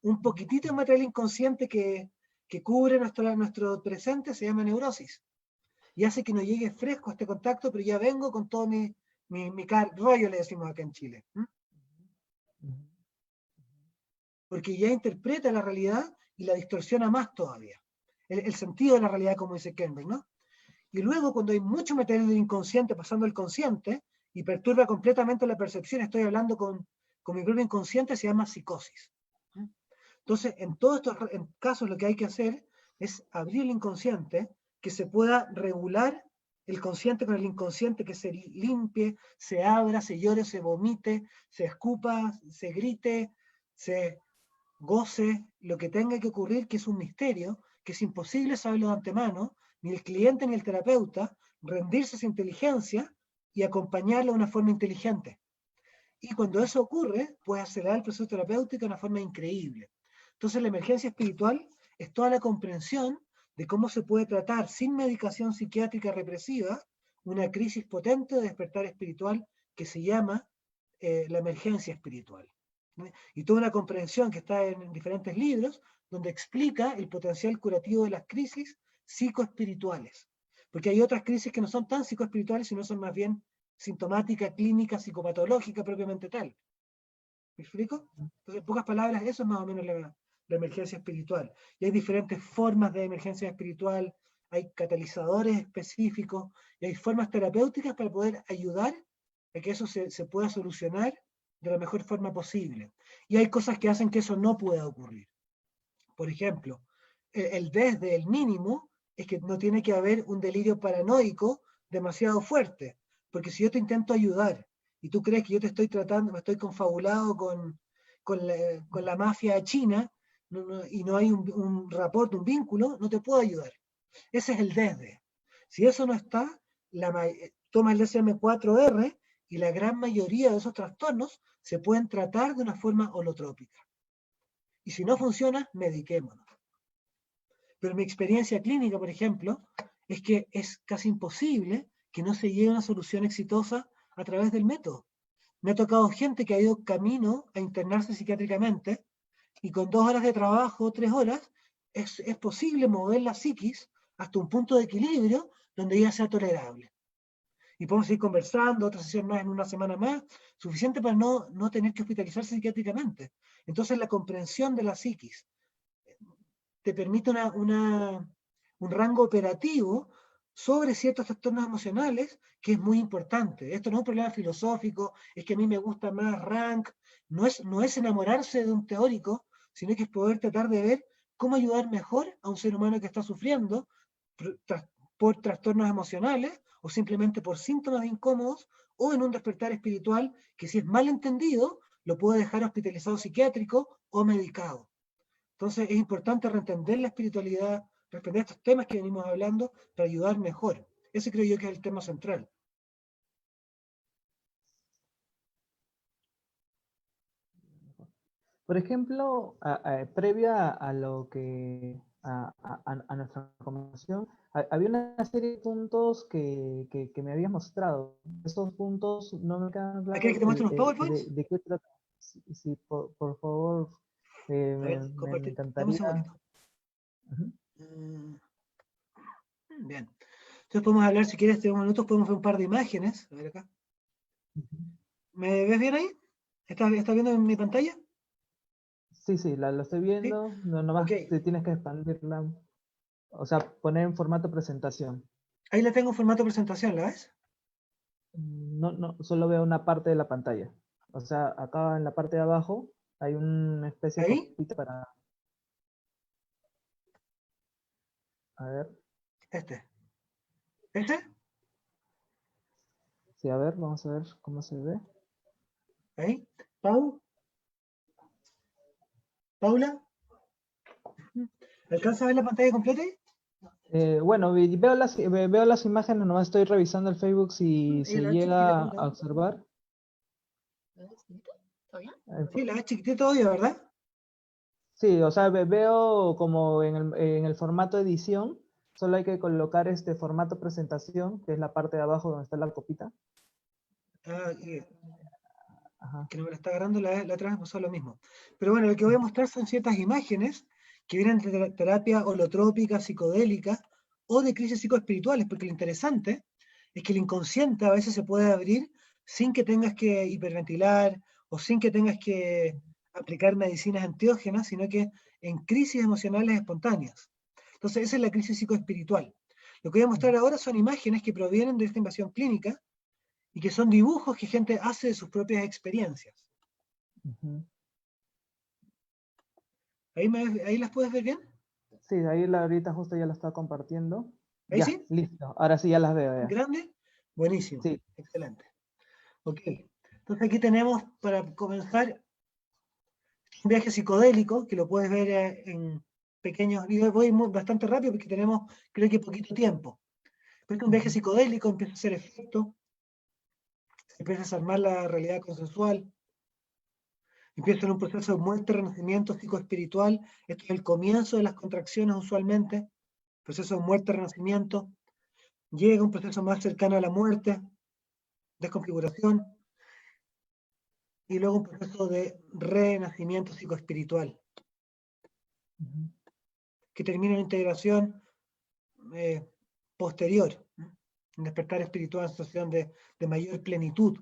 [SPEAKER 2] Un poquitito de material inconsciente que cubre nuestro presente se llama neurosis. Y hace que no llegue fresco a este contacto, pero ya vengo con todo mi rollo, le decimos acá en Chile. Porque ya interpreta la realidad y la distorsiona más todavía. El sentido de la realidad, como dice Kernberg, ¿no? Y luego, cuando hay mucho material del inconsciente pasando al consciente y perturba completamente la percepción, estoy hablando con mi propio inconsciente, se llama psicosis. Entonces, en todos estos casos, lo que hay que hacer es abrir el inconsciente, que se pueda regular el consciente con el inconsciente, que se limpie, se abra, se llore, se vomite, se escupa, se grite, se goce, lo que tenga que ocurrir, que es un misterio, que es imposible saberlo de antemano, ni el cliente ni el terapeuta, rendirse a esa inteligencia y acompañarlo de una forma inteligente. Y cuando eso ocurre, puede acelerar el proceso terapéutico de una forma increíble. Entonces, la emergencia espiritual es toda la comprensión de cómo se puede tratar sin medicación psiquiátrica represiva una crisis potente de despertar espiritual que se llama la emergencia espiritual. Y toda una comprensión que está en diferentes libros donde explica el potencial curativo de las crisis psicoespirituales. Porque hay otras crisis que no son tan psicoespirituales, sino son más bien sintomática, clínica, psicopatológica propiamente tal. ¿Me explico? Entonces, en pocas palabras, eso es más o menos la emergencia espiritual. Y hay diferentes formas de emergencia espiritual, hay catalizadores específicos y hay formas terapéuticas para poder ayudar a que eso se pueda solucionar de la mejor forma posible. Y hay cosas que hacen que eso no pueda ocurrir. Por ejemplo, el desde el mínimo es que no tiene que haber un delirio paranoico demasiado fuerte. Porque si yo te intento ayudar y tú crees que yo te estoy tratando, me estoy confabulado con la mafia china y no hay un rapport, un vínculo, no te puedo ayudar. Ese es el desde. Si eso no está, toma el DSM-4R y la gran mayoría de esos trastornos se pueden tratar de una forma holotrópica. Y si no funciona, mediquémonos. Pero mi experiencia clínica, por ejemplo, es que es casi imposible que no se llegue a una solución exitosa a través del método. Me ha tocado gente que ha ido camino a internarse psiquiátricamente y con 2 horas de trabajo, 3 horas, es posible mover la psiquis hasta un punto de equilibrio donde ella sea tolerable. Y podemos seguir conversando, otra sesión más en una semana más, suficiente para no tener que hospitalizarse psiquiátricamente. Entonces la comprensión de la psiquis te permite un rango operativo sobre ciertos trastornos emocionales que es muy importante. Esto no es un problema filosófico, es que a mí me gusta más Rank, no es enamorarse de un teórico, sino que es poder tratar de ver cómo ayudar mejor a un ser humano que está sufriendo por trastornos emocionales o simplemente por síntomas incómodos o en un despertar espiritual que si es mal entendido lo puede dejar hospitalizado psiquiátrico o medicado. Entonces es importante reentender la espiritualidad, responder estos temas que venimos hablando para ayudar mejor. Ese creo yo que es el tema central.
[SPEAKER 1] Por ejemplo, previa a lo que a nuestra conversación, había una serie de puntos que me habías mostrado. Esos puntos no me quedan
[SPEAKER 2] ¿Quieres que
[SPEAKER 1] claros
[SPEAKER 2] te muestre unos PowerPoints?
[SPEAKER 1] de qué trata. Si por favor,
[SPEAKER 2] A ver,
[SPEAKER 1] me
[SPEAKER 2] compartir. Dame un
[SPEAKER 1] encantaría.
[SPEAKER 2] segundito.
[SPEAKER 1] Ujú.
[SPEAKER 2] Bien. Entonces podemos hablar, si quieres, de unos minutos, podemos ver un par de imágenes. A ver acá. ¿Me ves bien ahí? ¿Estás viendo en mi pantalla?
[SPEAKER 1] Sí, sí, lo estoy
[SPEAKER 2] Sí.
[SPEAKER 1] viendo. No,
[SPEAKER 2] Ok.
[SPEAKER 1] nomás te tienes que expandirla. O sea, poner en formato presentación.
[SPEAKER 2] Ahí la tengo en formato presentación, ¿la ves?
[SPEAKER 1] No, no, solo veo una parte de la pantalla. O sea, acá en la parte de abajo hay una especie de
[SPEAKER 2] Ahí.
[SPEAKER 1] copita para... A ver,
[SPEAKER 2] Este. ¿Este?
[SPEAKER 1] sí, a ver, vamos a ver cómo se ve.
[SPEAKER 2] Ahí. Paula. ¿Alcanza a ver la pantalla completa ahí?
[SPEAKER 1] Bueno, veo las imágenes, nomás estoy revisando el Facebook si
[SPEAKER 2] Ahí
[SPEAKER 1] se
[SPEAKER 2] la ves chiquitita,
[SPEAKER 1] llega
[SPEAKER 2] Paula.
[SPEAKER 1] a observar.
[SPEAKER 2] Sí, la ves chiquitita todavía, ¿verdad?
[SPEAKER 1] Sí, o sea, veo como en el formato edición, solo hay que colocar este formato presentación, que es la parte de abajo donde está la copita.
[SPEAKER 2] Ah,
[SPEAKER 1] Ajá.
[SPEAKER 2] que no me la está agarrando, la otra vez pasó lo mismo. Pero bueno, lo que voy a mostrar son ciertas imágenes que vienen de terapia holotrópica, psicodélica o de crisis psicoespirituales, porque lo interesante es que el inconsciente a veces se puede abrir sin que tengas que hiperventilar o sin que tengas que aplicar medicinas antiógenas, sino que en crisis emocionales espontáneas. Entonces, esa es la crisis psicoespiritual. Lo que voy a mostrar ahora son imágenes que provienen de esta invasión clínica y que son dibujos que gente hace de sus propias experiencias.
[SPEAKER 1] Ujú.
[SPEAKER 2] ¿Ahí las puedes ver bien?
[SPEAKER 1] Sí, ahí ahorita justo ya la estaba compartiendo.
[SPEAKER 2] ¿Ahí
[SPEAKER 1] Ya,
[SPEAKER 2] sí?
[SPEAKER 1] listo. Ahora sí ya las veo ya.
[SPEAKER 2] ¿Grande? Buenísimo,
[SPEAKER 1] Sí,
[SPEAKER 2] excelente. Ok,
[SPEAKER 1] sí.
[SPEAKER 2] entonces aquí tenemos para comenzar un viaje psicodélico, que lo puedes ver en pequeños, y voy bastante rápido porque tenemos, creo que, poquito tiempo. Pero es un viaje psicodélico, empieza a hacer efecto, empieza a desarmar la realidad consensual, empieza en un proceso de muerte, renacimiento psicoespiritual. Esto es el comienzo de las contracciones usualmente, proceso de muerte, renacimiento. Llega un proceso más cercano a la muerte, desconfiguración, y luego un proceso de renacimiento psicoespiritual, que termina en integración posterior, un despertar espiritual, sensación de mayor plenitud.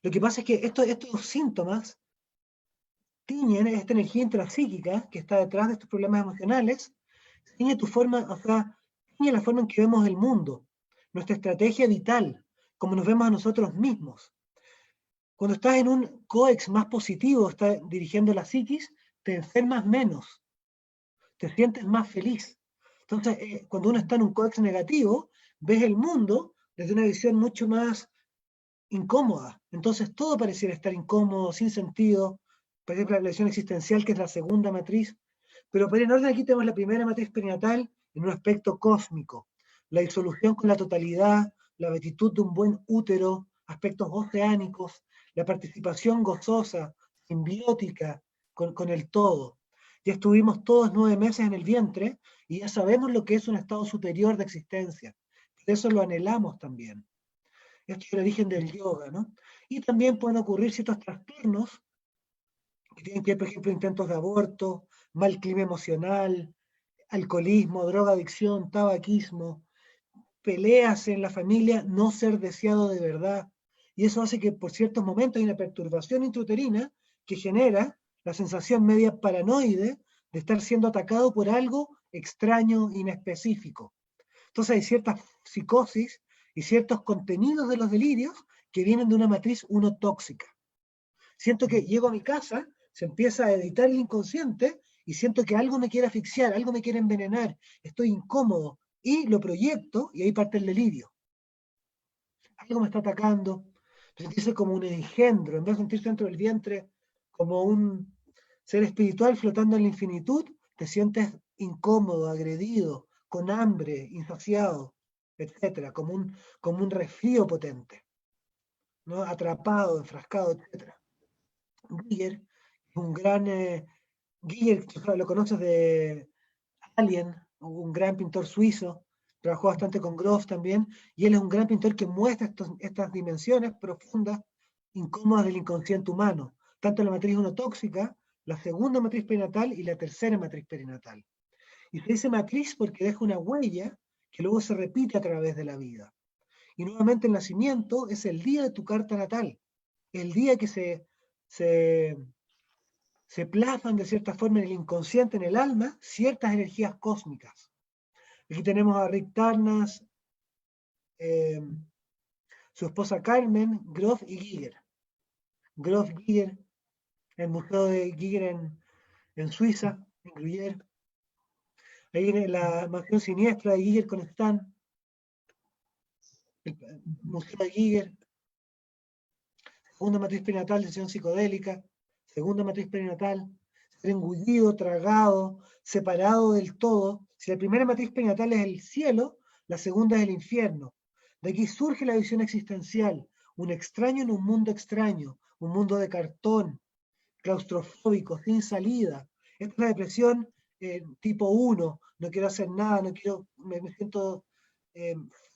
[SPEAKER 2] Lo que pasa es que estos síntomas tiñen esta energía intrapsíquica que está detrás de estos problemas emocionales, tiñe tu forma, o sea, tiñe la forma en que vemos el mundo, nuestra estrategia vital, como nos vemos a nosotros mismos. Cuando estás en un COEX más positivo, estás dirigiendo la psiquis, te enfermas menos, te sientes más feliz. Entonces, cuando uno está en un COEX negativo, ves el mundo desde una visión mucho más incómoda. Entonces, todo pareciera estar incómodo, sin sentido. Por ejemplo, la lesión existencial, que es la segunda matriz. Pero para ir en orden, aquí tenemos la primera matriz perinatal en un aspecto cósmico. La disolución con la totalidad, la beatitud de un buen útero, aspectos oceánicos, la participación gozosa, simbiótica con el todo. Ya estuvimos todos 9 meses en el vientre y ya sabemos lo que es un estado superior de existencia. Por eso lo anhelamos también. Esto es el origen del yoga, ¿no? Y también pueden ocurrir ciertos trastornos que tienen que ver, por ejemplo, intentos de aborto, mal clima emocional, alcoholismo, drogadicción, tabaquismo, peleas en la familia, no ser deseado de verdad. Y eso hace que por ciertos momentos hay una perturbación intrauterina que genera la sensación media paranoide de estar siendo atacado por algo extraño, inespecífico. Entonces hay ciertas psicosis y ciertos contenidos de los delirios que vienen de una matriz 1 tóxica. Siento que llego a mi casa, se empieza a editar el inconsciente y siento que algo me quiere asfixiar, algo me quiere envenenar, estoy incómodo y lo proyecto y ahí parte el delirio. Algo me está atacando, sentirse como un engendro, en vez de sentirse dentro del vientre como un ser espiritual flotando en la infinitud, te sientes incómodo, agredido, con hambre, insaciado, etcétera, como un resfrío potente, ¿no? Atrapado, enfrascado, etcétera. Giger, un gran Giger, lo conoces de Alien, un gran pintor suizo, trabajó bastante con Groff también, y él es un gran pintor que muestra estas dimensiones profundas, incómodas del inconsciente humano, tanto la matriz 1 tóxica, la segunda matriz perinatal y la tercera matriz perinatal. Y se dice matriz porque deja una huella que luego se repite a través de la vida. Y nuevamente el nacimiento es el día de tu carta natal, el día que se plasman de cierta forma en el inconsciente, en el alma, ciertas energías cósmicas. Aquí tenemos a Rick Tarnas, su esposa Carmen, Groff y Giger. Groff, Giger, el museo de Giger en Suiza, en Gruyère. Ahí viene la mansión siniestra de Giger con Stan, el museo de Giger. Segunda matriz perinatal, sesión psicodélica. Segunda matriz perinatal, ser engullido, tragado, separado del todo. Si la primera matriz perinatal es el cielo, la segunda es el infierno. De aquí surge la visión existencial, un extraño en un mundo extraño, un mundo de cartón, claustrofóbico, sin salida. Esta es la depresión tipo 1, no quiero hacer nada, no quiero, me siento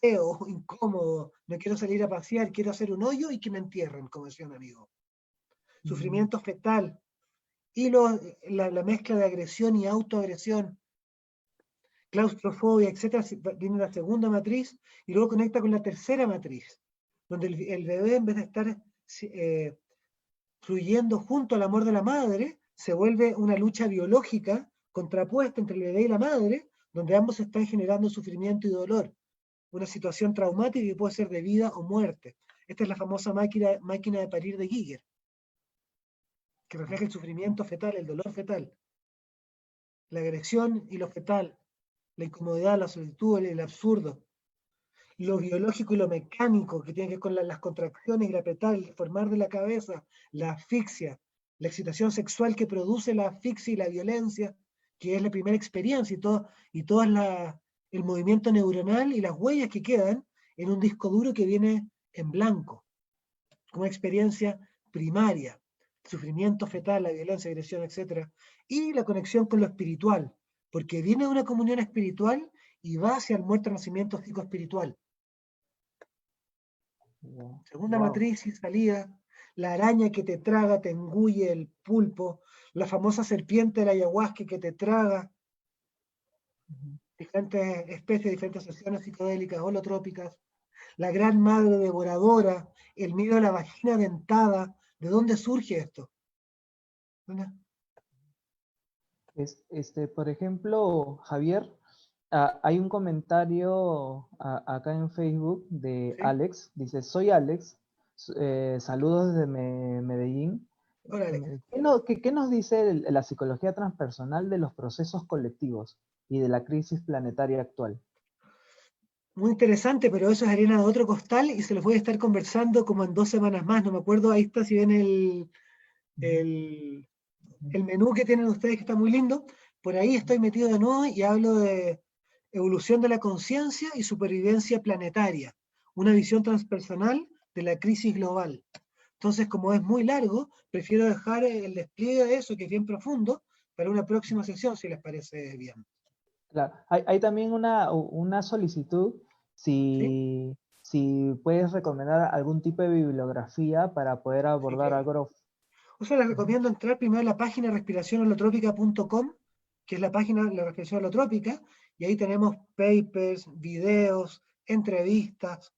[SPEAKER 2] feo, incómodo, no quiero salir a pasear, quiero hacer un hoyo y que me entierren, como decía un amigo. Sufrimiento fetal, y la mezcla de agresión y autoagresión, claustrofobia, etcétera, viene la segunda matriz y luego conecta con la tercera matriz, donde el bebé, en vez de estar fluyendo junto al amor de la madre, se vuelve una lucha biológica contrapuesta entre el bebé y la madre, donde ambos están generando sufrimiento y dolor, una situación traumática que puede ser de vida o muerte. Esta es la famosa máquina de parir de Giger, que refleja el sufrimiento fetal, el dolor fetal, la agresión y lo fetal, la incomodidad, la solitud, el absurdo, lo biológico y lo mecánico, que tiene que ver con las contracciones y el apretar, el formar de la cabeza, la asfixia, la excitación sexual que produce la asfixia y la violencia, que es la primera experiencia, y todo el movimiento neuronal y las huellas que quedan en un disco duro que viene en blanco, como experiencia primaria, sufrimiento fetal, la violencia, agresión, etc. Y la conexión con lo espiritual, porque viene de una comunión espiritual y va hacia el muerto nacimiento psicoespiritual. Segunda
[SPEAKER 1] Wow.
[SPEAKER 2] matriz y salida, la araña que te traga, te engulle el pulpo, la famosa serpiente de la ayahuasca que te traga, diferentes especies, diferentes sesiones psicodélicas, holotrópicas, la gran madre devoradora, el miedo a la vagina dentada. ¿De dónde surge esto? ¿Dónde?
[SPEAKER 1] Por ejemplo, Javier, hay un comentario acá en Facebook de
[SPEAKER 2] ¿Sí?
[SPEAKER 1] Alex. Dice, soy Alex, saludos desde Medellín.
[SPEAKER 2] Hola, Alex.
[SPEAKER 1] ¿Qué nos dice la psicología transpersonal de los procesos colectivos y de la crisis planetaria actual?
[SPEAKER 2] Muy interesante, pero eso es arena de otro costal y se los voy a estar conversando como en 2 semanas más. No me acuerdo, ahí está, si ven el, el menú que tienen ustedes, que está muy lindo. Por ahí estoy metido de nuevo y hablo de evolución de la conciencia y supervivencia planetaria, una visión transpersonal de la crisis global. Entonces, como es muy largo, prefiero dejar el despliegue de eso, que es bien profundo, para una próxima sesión, si les parece bien.
[SPEAKER 1] Claro, hay también una solicitud
[SPEAKER 2] ¿Sí?
[SPEAKER 1] si puedes recomendar algún tipo de bibliografía para poder
[SPEAKER 2] Sí,
[SPEAKER 1] abordar
[SPEAKER 2] claro.
[SPEAKER 1] algo.
[SPEAKER 2] O sea, les
[SPEAKER 1] Ujú,
[SPEAKER 2] recomiendo entrar primero a la página respiracionholotrópica.com, que es la página de la respiración holotrópica, y ahí tenemos papers, videos, entrevistas.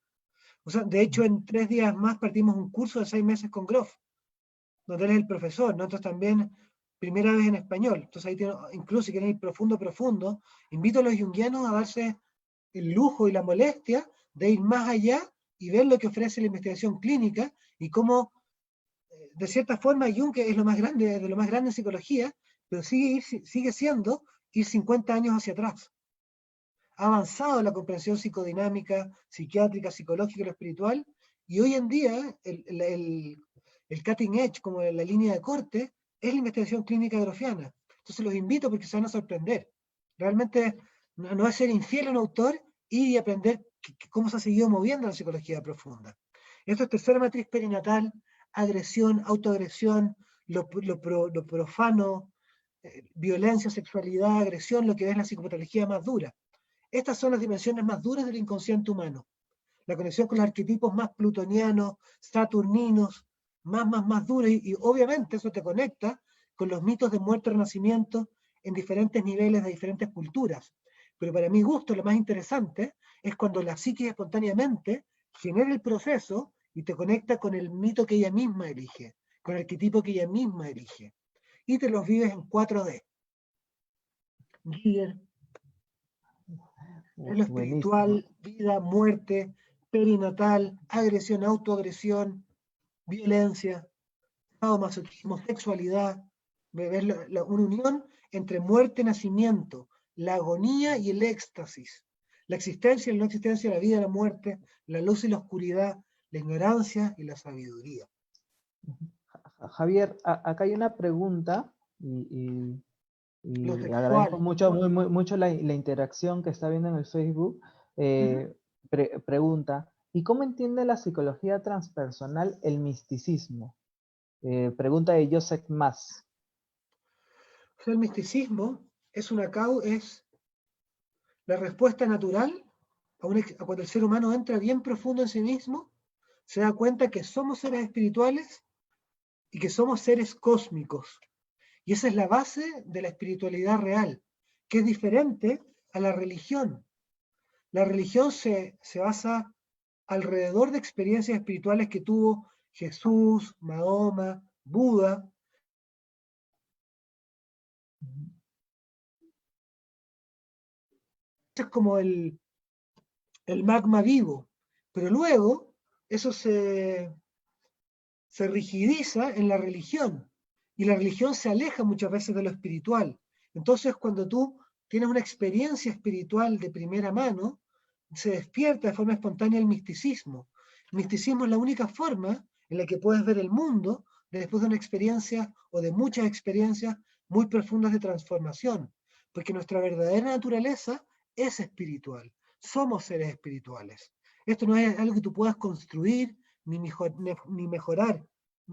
[SPEAKER 2] O sea, de hecho,
[SPEAKER 1] ujú.
[SPEAKER 2] en 3 días más partimos un curso de 6 meses con Groff, donde él es el profesor. Nosotros también, primera vez en español. Entonces ahí tiene, incluso si quieren ir profundo, profundo, invito a los junguianos a darse el lujo y la molestia de ir más allá y ver lo que ofrece la investigación clínica y cómo, de cierta forma, Jung es lo más grande, de lo más grande en psicología, pero sigue siendo ir 50 años hacia atrás. Ha avanzado la comprensión psicodinámica, psiquiátrica, psicológica y lo espiritual, y hoy en día el cutting edge, como la línea de corte, es la investigación clínica grofiana. Entonces los invito porque se van a sorprender. Realmente no es ser infiel a un autor y aprender cómo se ha seguido moviendo la psicología profunda. Esto es tercera matriz perinatal, agresión, autoagresión, lo profano, violencia, sexualidad, agresión, lo que es la psicopatología más dura. Estas son las dimensiones más duras del inconsciente humano. La conexión con los arquetipos más plutonianos, saturninos, más duros, y obviamente eso te conecta con los mitos de muerte y renacimiento en diferentes niveles de diferentes culturas. Pero para mi gusto, lo más interesante es cuando la psique espontáneamente genera el proceso y te conecta con el mito que ella misma elige, con el arquetipo que ella misma elige. Y te los vives en 4D. Giger, en lo
[SPEAKER 1] Buenísimo.
[SPEAKER 2] espiritual, vida, muerte, perinatal, agresión, autoagresión, violencia, sadomasoquismo, sexualidad, ver una unión entre muerte y nacimiento, la agonía y el éxtasis, la existencia y la no existencia, la vida y la muerte, la luz y la oscuridad, la ignorancia y la sabiduría.
[SPEAKER 1] Javier, acá hay una pregunta
[SPEAKER 2] Lo
[SPEAKER 1] y agradezco
[SPEAKER 2] sexual.
[SPEAKER 1] mucho la interacción que está viendo en el Facebook.
[SPEAKER 2] Uh-huh.
[SPEAKER 1] Pregunta, ¿y cómo entiende la psicología transpersonal el misticismo? Pregunta de Joseph Mas.
[SPEAKER 2] O sea, el misticismo es la respuesta natural a cuando el ser humano entra bien profundo en sí mismo, se da cuenta que somos seres espirituales y que somos seres cósmicos. Y esa es la base de la espiritualidad real, que es diferente a la religión. La religión se basa alrededor de experiencias espirituales que tuvo Jesús, Mahoma, Buda. Eso es como el magma vivo. Pero luego eso se rigidiza en la religión y la religión se aleja muchas veces de lo espiritual. Entonces, cuando tú tienes una experiencia espiritual de primera mano, se despierta de forma espontánea el misticismo. El misticismo es la única forma en la que puedes ver el mundo después de una experiencia o de muchas experiencias muy profundas de transformación, porque nuestra verdadera naturaleza es espiritual, somos seres espirituales. Esto no es algo que tú puedas construir ni mejorar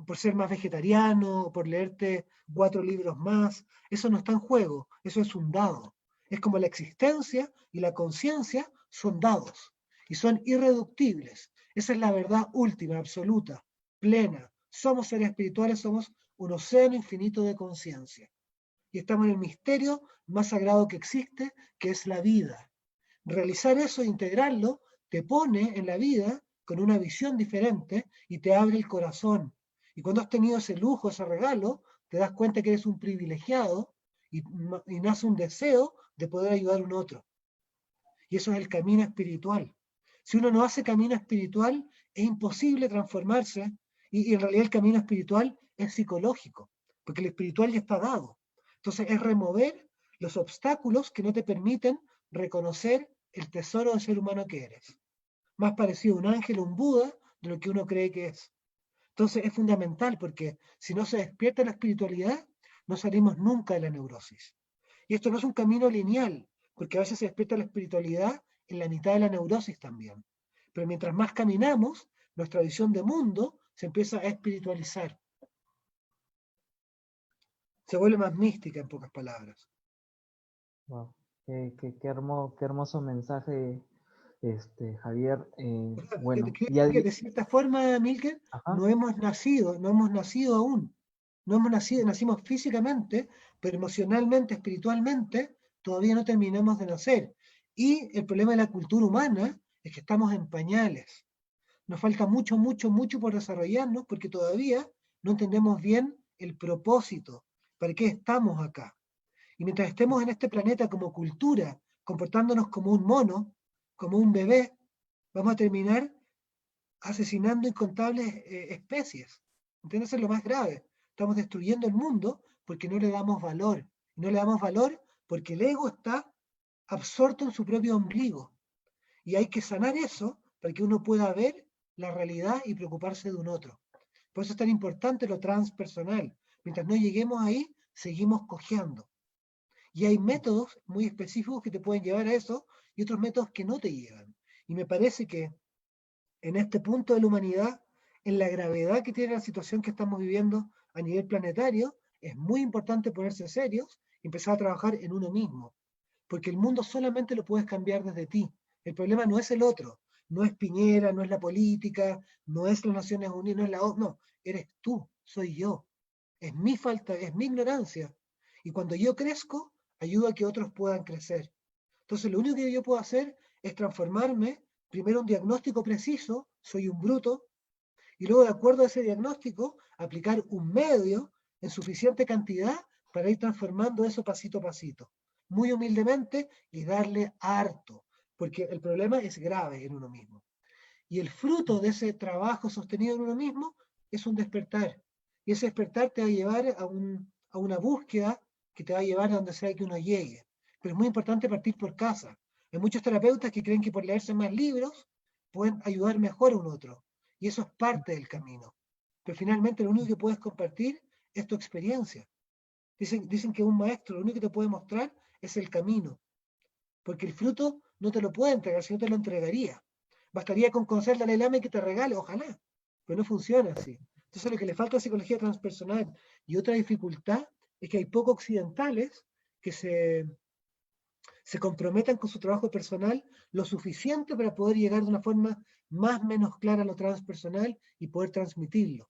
[SPEAKER 2] por ser más vegetariano, por leerte 4 libros más. Eso no está en juego, eso es un dado. Es como la existencia y la conciencia son dados y son irreductibles. Esa es la verdad última, absoluta, plena. Somos seres espirituales, somos un océano infinito de conciencia. Y estamos en el misterio más sagrado que existe, que es la vida. Realizar eso, integrarlo, te pone en la vida con una visión diferente y te abre el corazón. Y cuando has tenido ese lujo, ese regalo, te das cuenta que eres un privilegiado y nace un deseo de poder ayudar a un otro. Y eso es el camino espiritual. Si uno no hace camino espiritual, es imposible transformarse. Y en realidad el camino espiritual es psicológico, porque el espiritual ya está dado. Entonces es remover los obstáculos que no te permiten reconocer el tesoro del ser humano que eres. Más parecido a un ángel o un Buda de lo que uno cree que es. Entonces es fundamental porque si no se despierta la espiritualidad, no salimos nunca de la neurosis. Y esto no es un camino lineal, porque a veces se despierta la espiritualidad en la mitad de la neurosis también. Pero mientras más caminamos, nuestra visión de mundo se empieza a espiritualizar. Se vuelve más mística, en pocas palabras.
[SPEAKER 1] Wow. Qué hermoso mensaje, Javier. Bueno,
[SPEAKER 2] Creo que de cierta forma, Milker,
[SPEAKER 1] ajá,
[SPEAKER 2] no hemos nacido aún. No hemos nacido, nacimos físicamente, pero emocionalmente, espiritualmente, todavía no terminamos de nacer. Y el problema de la cultura humana es que estamos en pañales. Nos falta mucho, mucho, mucho por desarrollarnos porque todavía no entendemos bien el propósito, para qué estamos acá. Y mientras estemos en este planeta como cultura, comportándonos como un mono, como un bebé, vamos a terminar asesinando incontables especies. ¿Entiendes? Eso es lo más grave. Estamos destruyendo el mundo porque no le damos valor. Y no le damos valor porque el ego está absorto en su propio ombligo. Y hay que sanar eso para que uno pueda ver la realidad y preocuparse de un otro. Por eso es tan importante lo transpersonal. Mientras no lleguemos ahí, seguimos cojeando. Y hay métodos muy específicos que te pueden llevar a eso y otros métodos que no te llevan. Y me parece que en este punto de la humanidad, en la gravedad que tiene la situación que estamos viviendo a nivel planetario, es muy importante ponerse serios y empezar a trabajar en uno mismo. Porque el mundo solamente lo puedes cambiar desde ti. El problema no es el otro, no es Piñera, no es la política, no es las Naciones Unidas, no es la ONU, no, eres tú, soy yo. Es mi falta, es mi ignorancia. Y cuando yo crezco, ayudo a que otros puedan crecer. Entonces, lo único que yo puedo hacer es transformarme, primero un diagnóstico preciso, soy un bruto, y luego, de acuerdo a ese diagnóstico, aplicar un medio en suficiente cantidad para ir transformando eso pasito a pasito, muy humildemente y darle harto, porque el problema es grave en uno mismo. Y el fruto de ese trabajo sostenido en uno mismo es un despertar. Y ese despertar te va a llevar a una búsqueda que te va a llevar a donde sea que uno llegue. Pero es muy importante partir por casa. Hay muchos terapeutas que creen que por leerse más libros pueden ayudar mejor a un otro. Y eso es parte del camino. Pero finalmente lo único que puedes compartir es tu experiencia. Dicen que un maestro lo único que te puede mostrar es el camino. Porque el fruto no te lo puede entregar, si no te lo entregaría. Bastaría con conocer al Dalai Lama y que te regale, ojalá. Pero no funciona así. Entonces lo que le falta a la psicología transpersonal y otra dificultad es que hay pocos occidentales que se comprometan con su trabajo personal lo suficiente para poder llegar de una forma más o menos clara a lo transpersonal y poder transmitirlo.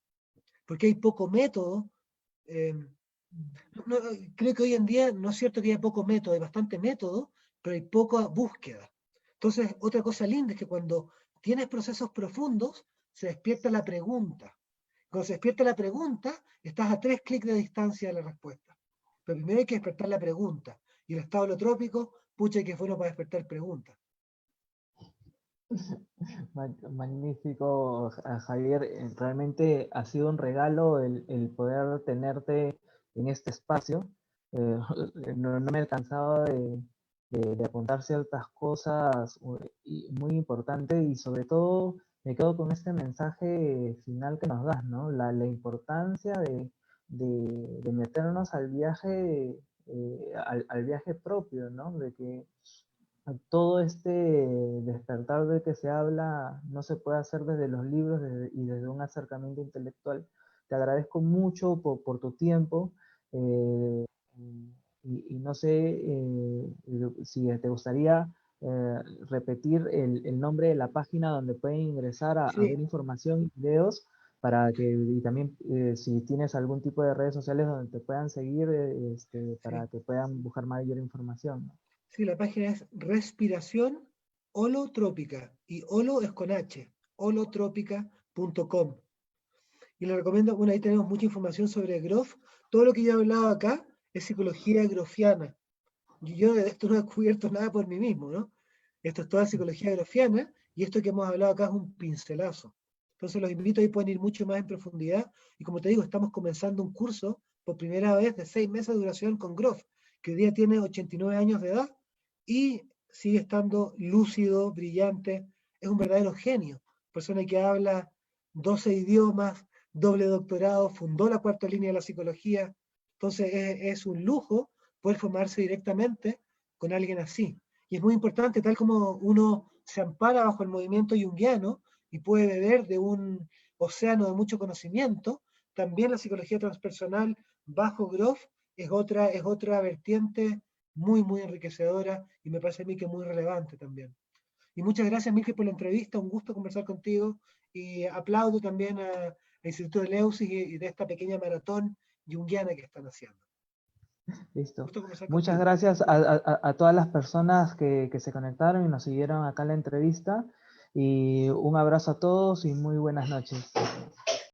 [SPEAKER 2] Porque hay poco método. eh, no, creo que hoy en día no es cierto que haya poco método, hay bastante método, pero hay poca búsqueda. Entonces, otra cosa linda es que cuando tienes procesos profundos, se despierta la pregunta. Cuando se despierta la pregunta, estás a 3 clics de distancia de la respuesta. Pero primero hay que despertar la pregunta. Y el estado holotrópico, pucha, que es bueno para despertar preguntas.
[SPEAKER 1] Magnífico, Javier. Realmente ha sido un regalo el poder tenerte en este espacio. Eh, no me alcanzaba de apuntar ciertas cosas muy importantes y sobre todo me quedo con este mensaje final que nos das, ¿no? La importancia de meternos al viaje, al viaje propio, ¿no? De que todo este despertar del que se habla no se puede hacer desde los libros y desde un acercamiento intelectual. Te agradezco mucho por tu tiempo, eh, y no sé si te gustaría repetir el nombre de la página donde pueden ingresar a ver
[SPEAKER 2] Sí,
[SPEAKER 1] información y videos para que, y también si tienes algún tipo de redes sociales donde te puedan seguir,
[SPEAKER 2] sí.
[SPEAKER 1] para que puedan buscar mayor información, ¿no?
[SPEAKER 2] Sí, la página es Respiración Holotrópica y holo es con H, holotrópica.com. Y le recomiendo, bueno, ahí tenemos mucha información sobre Grof. Todo lo que yo he hablado acá es psicología grofiana. Yo de esto no he descubierto nada por mí mismo, ¿no? Esto es toda psicología grofiana y esto que hemos hablado acá es un pincelazo. Entonces los invito, ahí pueden ir mucho más en profundidad. Y como te digo, estamos comenzando un curso por primera vez de 6 meses de duración con Grof, que hoy día tiene 89 años de edad y sigue estando lúcido, brillante. Es un verdadero genio. Persona que habla 12 idiomas, doble doctorado, fundó la cuarta línea de la psicología. Entonces es un lujo poder formarse directamente con alguien así. Y es muy importante, tal como uno se ampara bajo el movimiento junguiano y puede beber de un océano de mucho conocimiento, también la psicología transpersonal bajo Grof es otra vertiente muy, muy enriquecedora y me parece a mí que muy relevante también. Y muchas gracias, Milke, por la entrevista, un gusto conversar contigo y aplaudo también al Instituto de Leucis y de esta pequeña maratón junguiana que están haciendo.
[SPEAKER 1] Listo.
[SPEAKER 2] Gusto conversar
[SPEAKER 1] Muchas
[SPEAKER 2] contigo.
[SPEAKER 1] gracias a todas las personas que se conectaron y nos siguieron acá en la entrevista. Y un abrazo a todos y muy buenas noches.